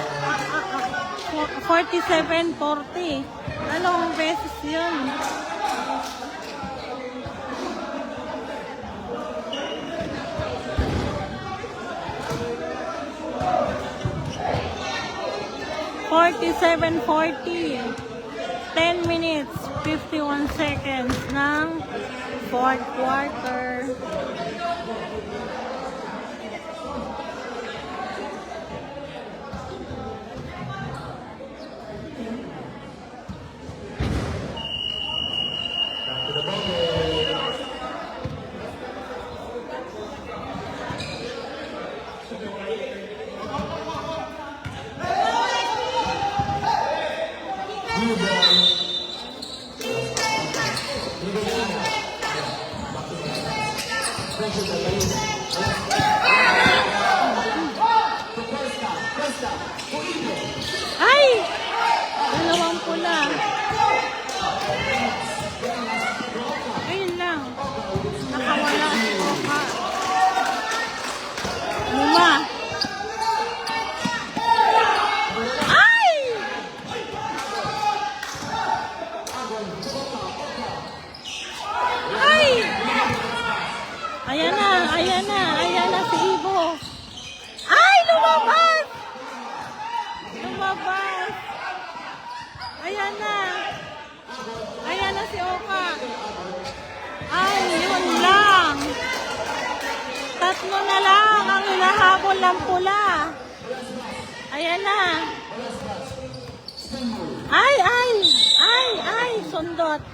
47-40. Dalawang beses yun. $47-40. 10 minutes, 51 seconds ng fourth quarter. Ayan na. Ayan na si Oka. Ay, yun lang. Tatlo na lang ang hinahabol ng pula. Ayan na. Ay, sundot.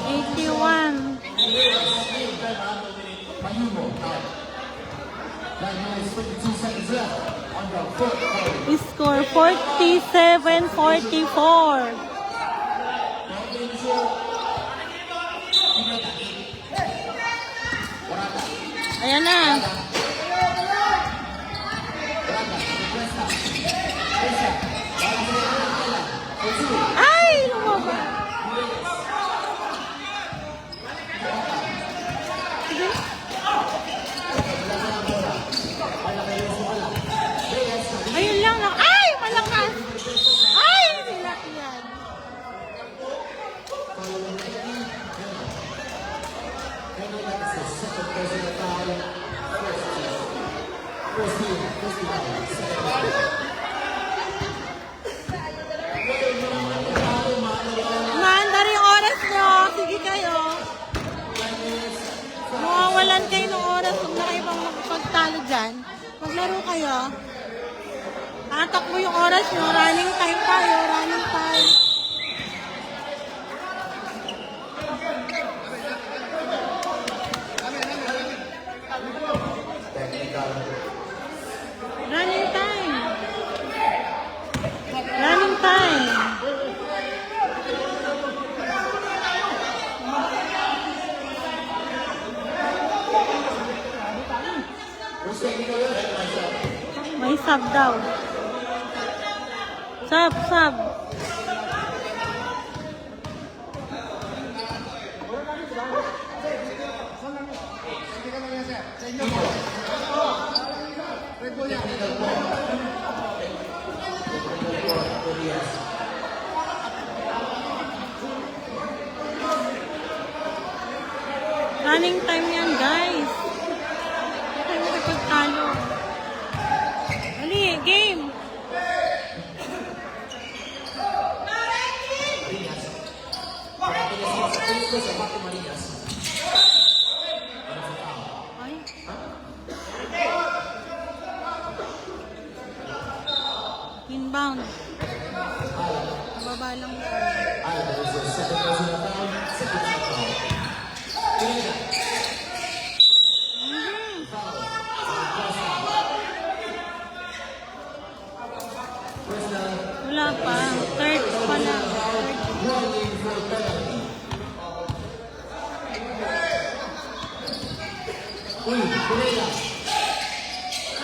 81. Mayumo, out. 9 minutes, 52 seconds left on the fourth quarter. Score 47-44. Ayan na. Ay, lumaba. Sige. Ayun lang. Ay, malakas. Ay, nilaki yan. Maanda rin yung oras nyo. Sige kayo. Mawawalan kayo ng oras kung na kayo pang magpagtalo dyan. Maglaro kayo. Tatakbo yung oras nyo. Running time tayo. Running time. Running time. Running time. May sub daw. Sub. Running time yan, guys. Hindi tayo makipagtalo. Ali, game. Ay. Inbound. Baba lang daw. Wala pa. Third pa lang.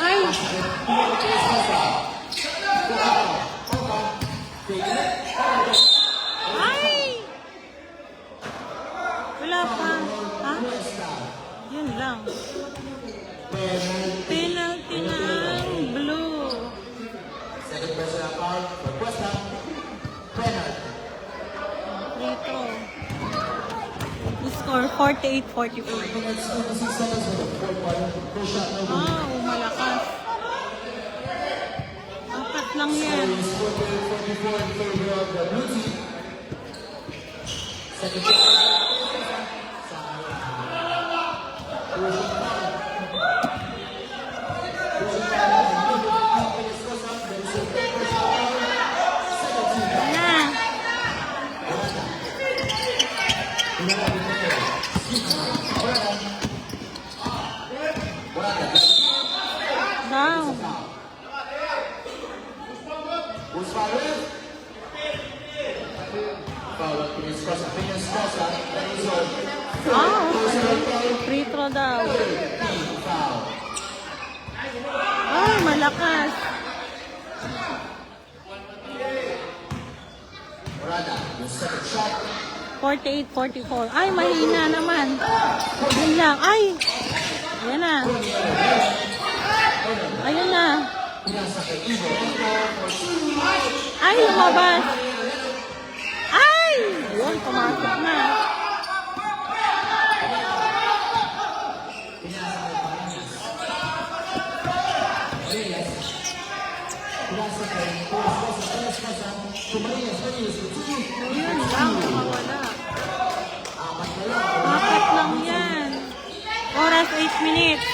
Ay! Ay! Wala pa. Ha? Yun lang. Penalty na ang blue. Second personal foul for Cuesta. Penalty. Dito. Score 48-44. Wow, malakas. Apat lang yan. Na. Down. Free throw daw. Ay, malakas. The second shot. 48-44. Ay, mahina naman. Yun lang. Ay! Ayan na. Ayan na. Ay, lumabas. Ay! Yun, pumasok na. Pinasa kay Yun lang, mawala. Apat lang yan. Oras 8 minutes.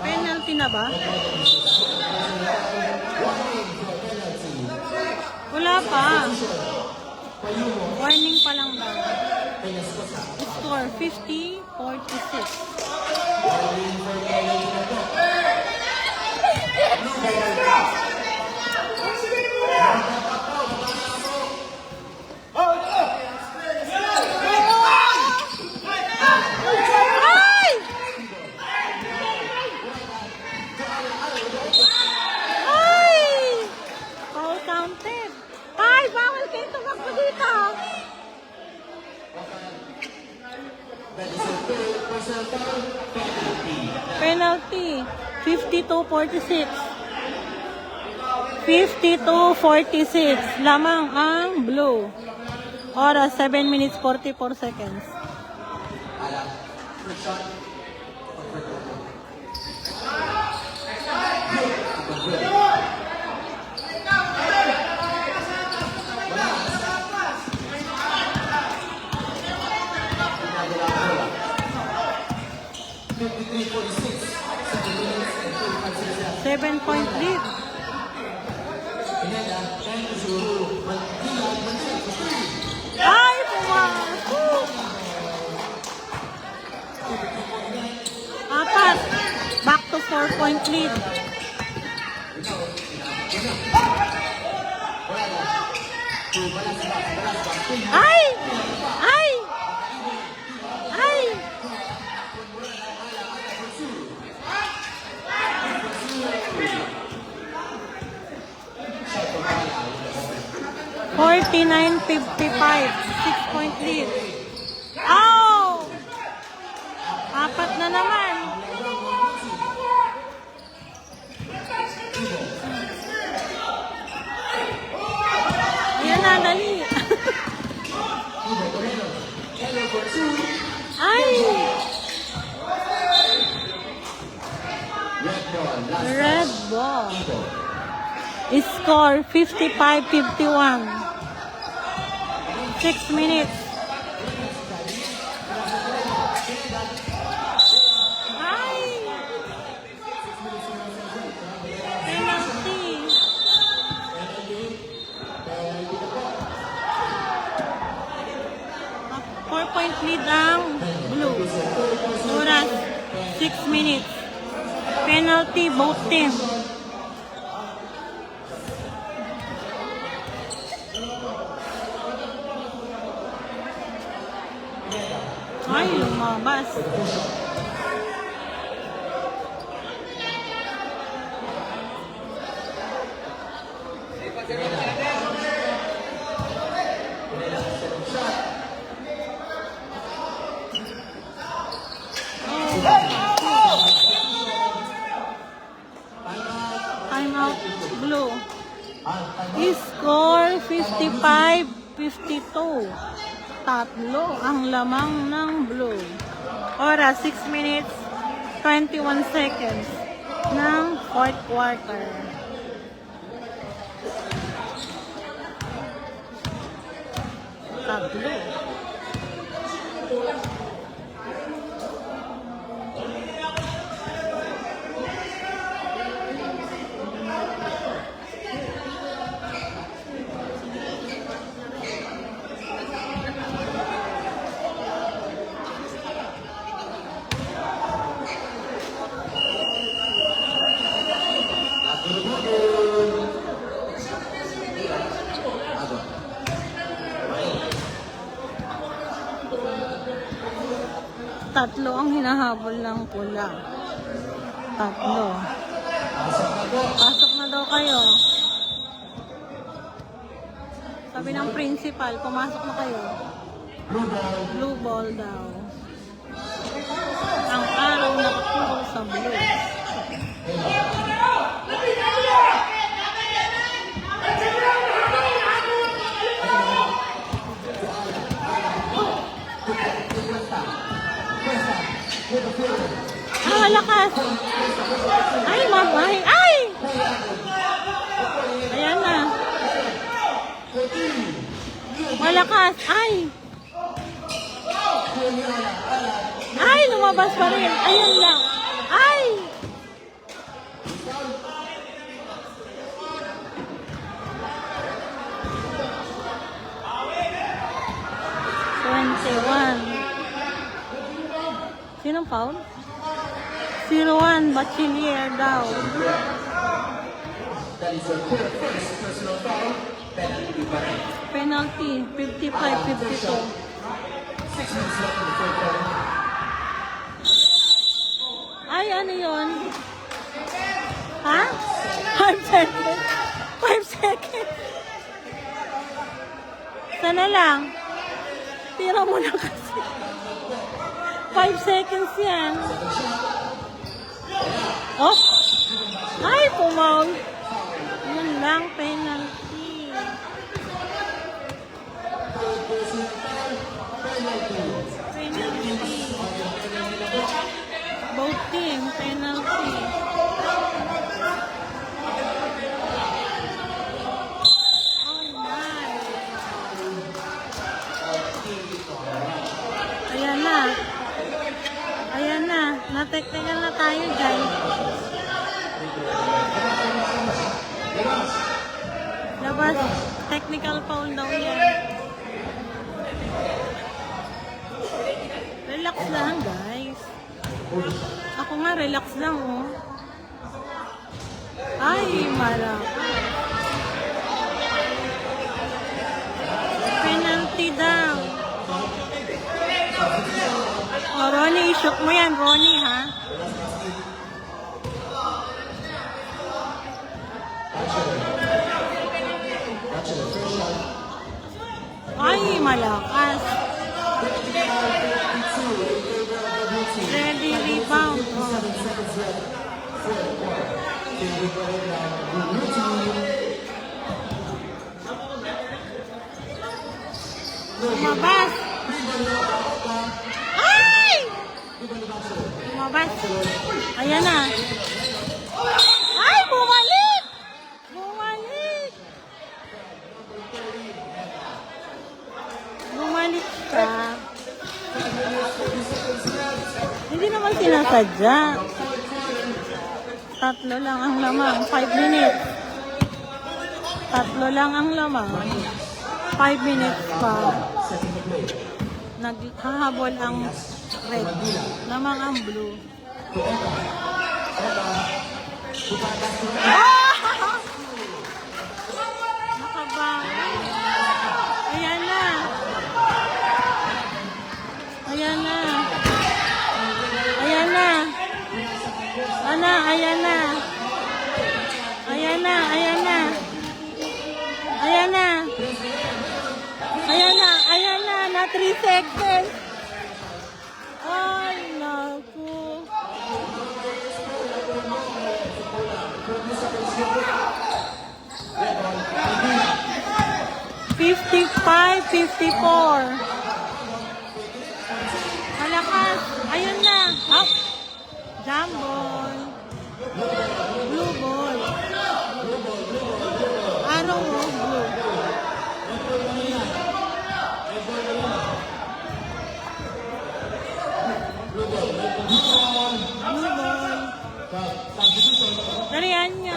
Penalty na ba? Wala pa. Warning pa lang daw. Score 50-46. Ay! Ay! Foul counted. Ay, bawal kayo tumakbo dito. Penalty. 52-46. 52-46. Lamang ang blue. Oras 7 minutes 44 seconds. Seven-point lead. Ay, pumasok! Apat. Back to 4-point lead. Ay! Ay! Ay! 49-55. 6-point lead. Ow! Apat na naman. Ayan na, dali. Ay! Red ball. Score 55-51. 6 minutes. Ay! Penalty. Four-point lead ang blue. Oras 6 minutes. Penalty both teams. Ay, lumabas. Time out blue. Score 55-52. Tatlo ang lamang ng blue. Oras 6 minutes 21 seconds ng fourth quarter. Tatlo. Tatlo ang hinahabol ng pula. Tatlo. Pasok na daw kayo. Sabi ng principal, pumasok na kayo. Blue ball daw. Ang araw na puro sa blue. malakas. Ay, mamay. Ay! Ayan na. Malakas. Ay! Ay, lumabas pa rin. Ayan lang. Ay! Sinong foul? 0-1, Bachiller daw. That is a clear first personal foul. Penalty by Penalty, 55-52. 6 minutes left in the third quarter. Ay, ano yun? Ha? 5 seconds. 5 seconds. Sana lang. Tira mo na kasi. 5 seconds yan. Oh! Ay, pumaw. Yun lang, penalty. Penalty. Both team, penalty. Oh my. Ayan na. Ayan na. Na-technical na tayo, guys. Labas. Technical foul daw yan. Relax lang, guys. Ako nga, relax lang, oh. Ay, malaki. Penalty daw. Oh, Ronnie, i-shoot mo yan, Ronnie, ha? Ay, malakas. Ready, rebound. Oh. Lumabas. Ay! Lumabas. Ayan na. Ay, bumalik! Bumalik! Bumalik ka. Hindi naman sinasadya. 3 lang ang lamang. 5 minutes. 3 lang ang lamang. 5 minutes pa. Naghahabol ang red. Lamang ang blue. Ah! Nakabawi. Ayan na. Ayan na. Ayan na. Ana, ayan na. Ayan na, ayan na. Ayan na. Ayan na, ayan na. Na 3 seconds. Ay, naku. $55-54. Malakas. Ayun na. Up. Jump ball. Blue ball. Arrow o blue. Blue ball. Dalian niya.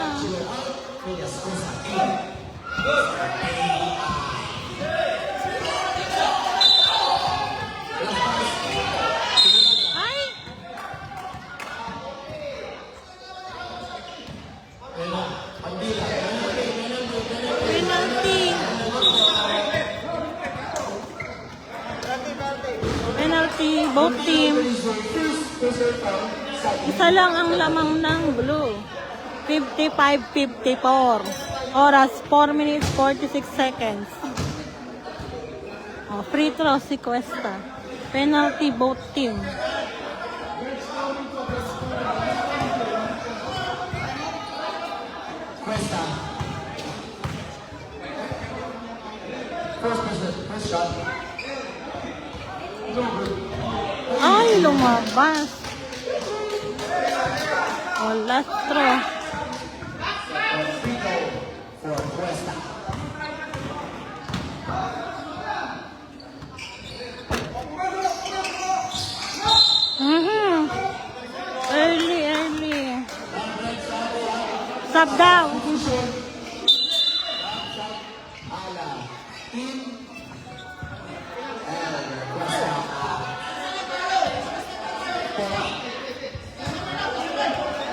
Ay! Penalty. Penalty, both team. Isa lang ang lamang ng blue. 55-54. Oras, 4 minutes, 46 seconds. Oh, free throw si Cuesta. Penalty, both team. Cuesta. First shot. Ay, lumabas. Oh, last throw. Free throw for Cuesta. Early. Stop down. Ala. Team. And Cuesta.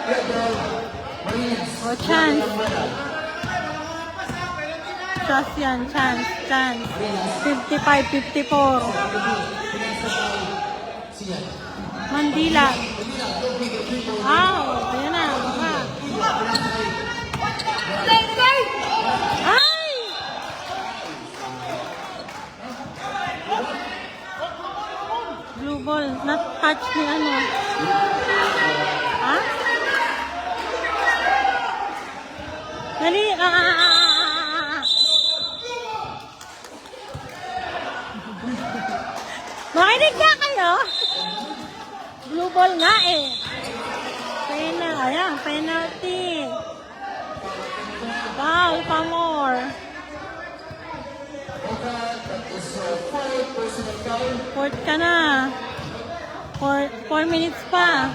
Red ball. Marines. Oh, chance. Chance yan, chance. 55-54. Mandila. Ayan na. Baka. Ay! Blue ball. Not touch ni ano. Ha? Dali. Makinig na kayo. Blue ball nga eh. Ayan, penalty. Foul pa more. Fourth ka na. 4 minutes pa.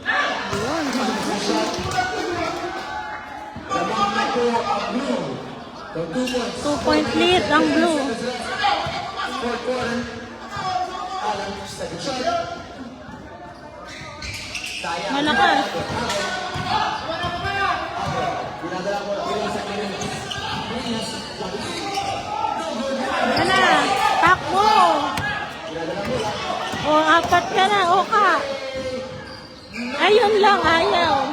Ayun. 2-point lead ang blue. Fourth quarter. Alan, second shot. Malakas. Ayan na. Takbo. O, 4 ka na. O ka. Ayun lang, ayaw.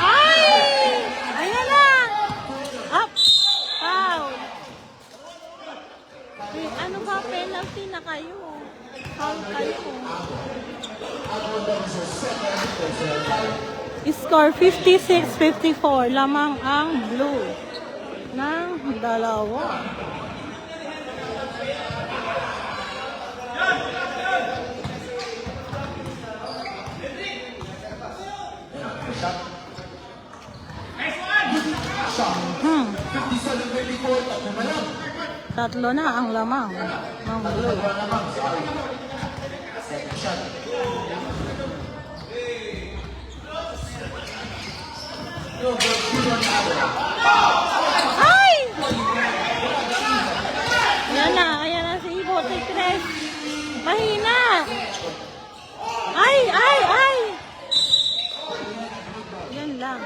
Ay! Ayan na. Up. Foul. Ano ba? Penalty na kayo. Foul kayo. Score 56-54. Lamang ang blue ng dalawa. Tatlo na ang lamang ng blue. Second shot. Ay! Ayan na si Ibo Tigres. Mahina! Ay! Yan lang.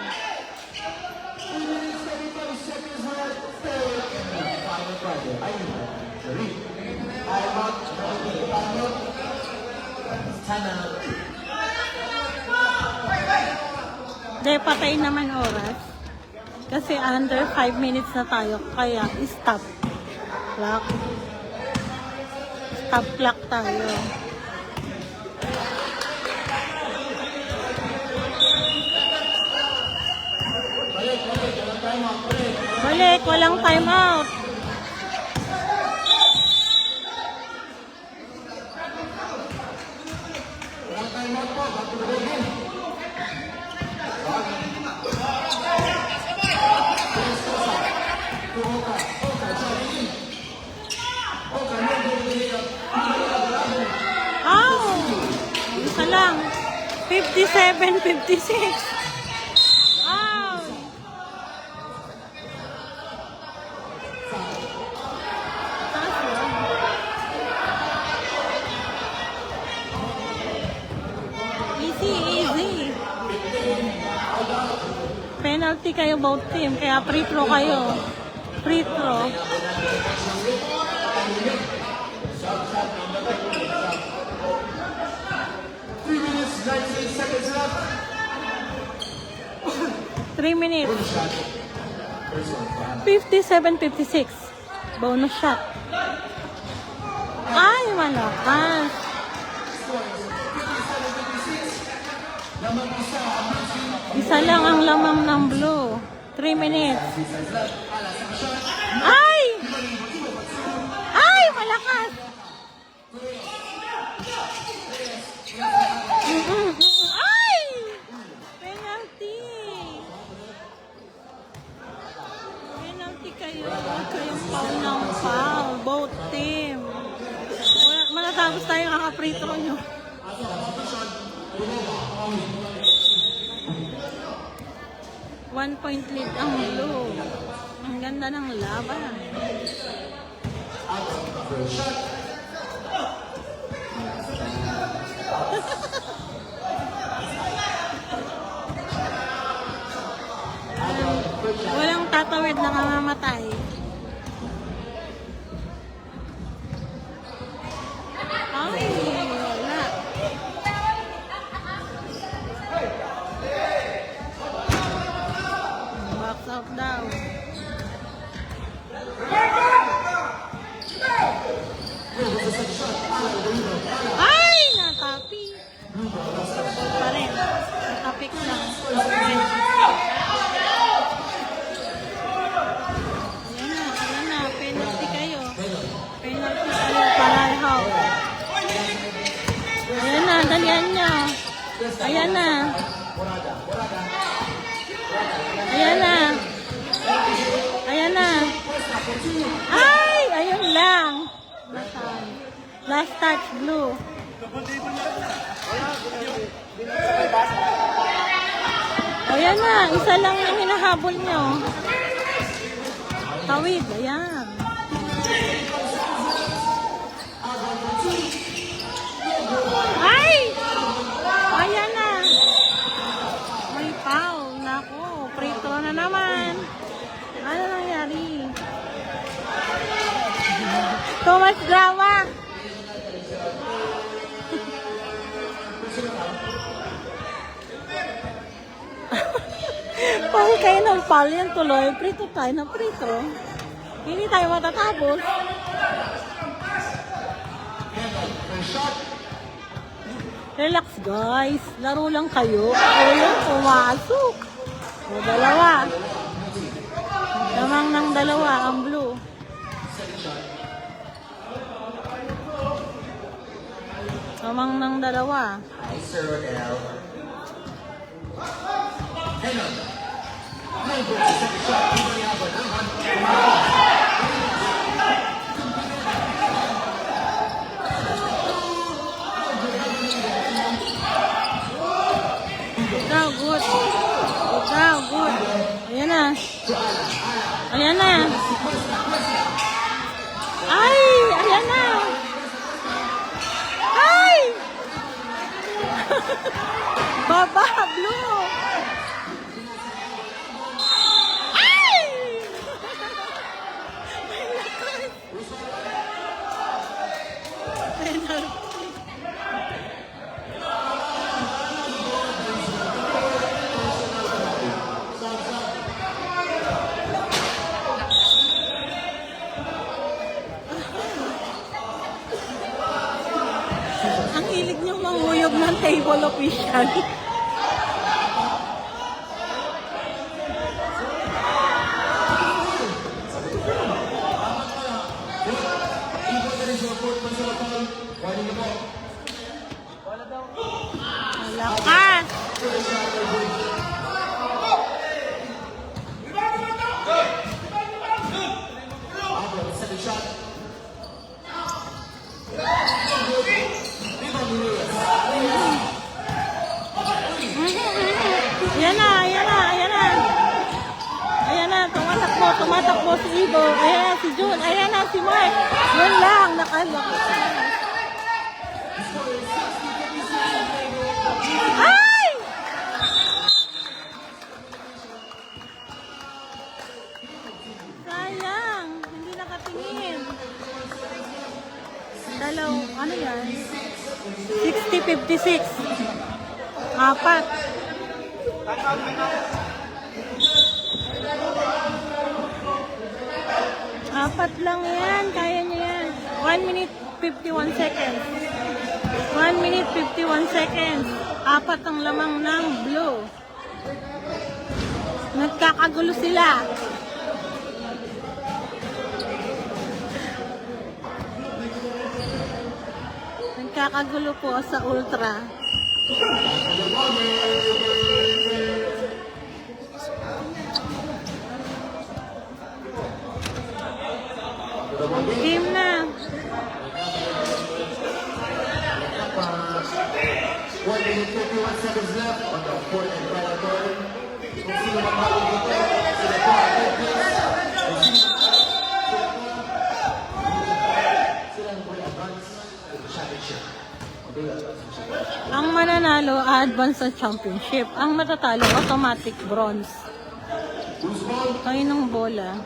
Dahil patayin naman oras. Kasi under 5 minutes na tayo. Kaya stop clock. Stop clock tayo. Balik, walang time out. Isa lang. 57-56. Easy. Penalty kayo both team, kaya free throw kayo. Free throw. Three minutes. 57-56. Bonus shot. Ay, malakas. Isa lang ang lamang ng blue. 3 minutes. Ay! Ay! Malakas! Ay! Penalty! Penalty kayo. Huwag kayong foul ng foul. Both team. Matatapos tayo kaka-free throw nyo. One point lead ang blue. Ang ganda ng laban. Walang tatawid na kamamatay. Ay, wala. Box out daw. Ay, natapi. Pa rin. Natapik lang. Ayan na. Penalty kayo. Penalty kayo. Pareho. Ayan na, dalian nyo. Ayan na. Ayan na. Ayan na. Ay! Ayun lang. Last touch, blue. Ayan na. Isa lang yung hinahabol nyo. Tawid. Ayan. Ay! Ayan na. May foul. Naku. Free throw na naman. Ano nangyari? Too much drama. Foul kayo ng foul yan tuloy. Prito tayo ng prito. Hindi tayo matatapos. Relax guys. Laro lang kayo. Ayun, pumasok. O, dalawa. Lamang ng dalawa ang blue. Lamang ng dalawa. Hi, Sir Rodel. Henon. Ikaw, good. Ikaw, good. Ayan na. Ayan na. Ay! Ayan na. Ay! Baba, blue. Ay! Penalty. Ang hilig niyong manguyog ng table official. Malakas! Ayan na, ayan na, ayan na. Ayan na, tumatakbo si Ibo. Ayan na, si June. Ayan na, si Mark. Yun lang, nakalok. Ay! Sayang, hindi nakatingin. Ano yan? 60-56. Apat. Apat lang yan. Kaya niya yan. 1 minute 51 seconds. 1 minute 51 seconds. Apat ang lamang ng blue. Nagkakagulo sila. Nagkakagulo po sa ultra. Game na. 1 minute 51 seconds left on the fourth and final quarter. Kung sino man bago dito, sila po ang sila ang may advance to the championship. Ang mananalo, advance sa championship. Ang matatalo, automatic bronze. Ayun ang bola.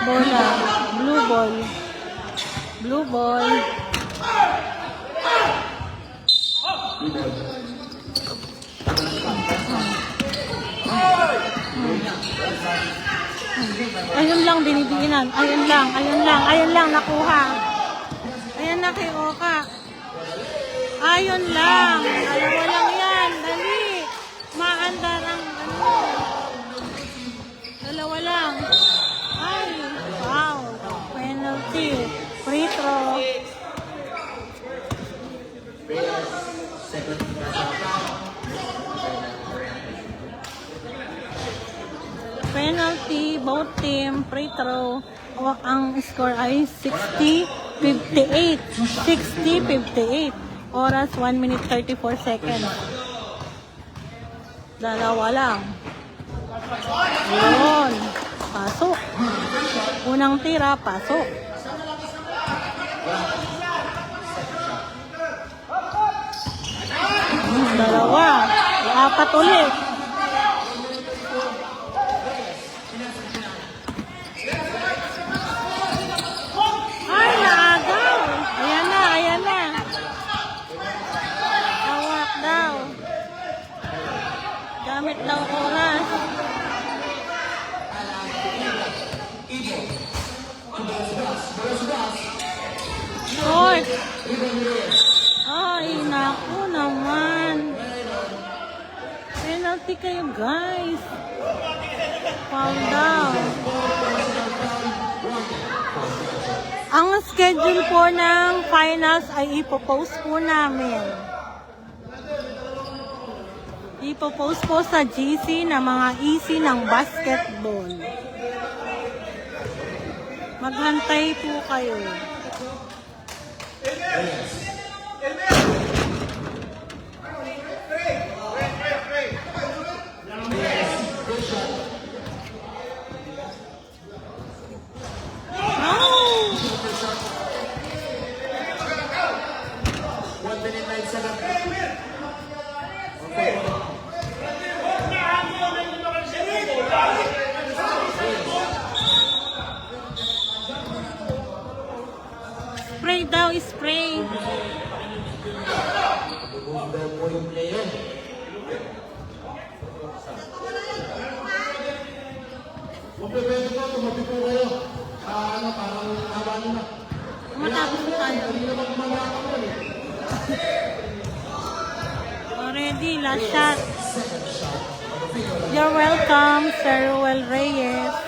Bola. Blue ball. Blue ball. Ayun lang, binibiginan. Ayun lang, ayun lang, ayun lang, nakuha. Ayan na kay Oka. Ayun lang. Dalawa lang yan. Dali. Maandar ang ano. Dalawa lang. Ay, wow. Penalty. Free throw. Penalty, both team, free throw. O, ang score ay 60-58. 60-58. Oras, 1 minute 34 seconds. Dalawa lang. Yun. Pasok. Unang tira, pasok. Dalawa. Apat ulit. Ay, naagaw. Ayan na, ayan na. Awak daw. Gamit daw oras. Short. Ay, naku naman. Penalty kayo, guys. Foul down. Ang schedule po ng finals ay ipopost po namin. Ipopost po sa GC na mga easy ng basketball. Maghantay po kayo. Spray daw, spray. Magpipwede ko, tumabi po kayo. Parang haba nyo na. Matapos na tayo. Hindi naman gumagawa ko eh. Already, last shot. You're welcome, Sir Ruel Reyes.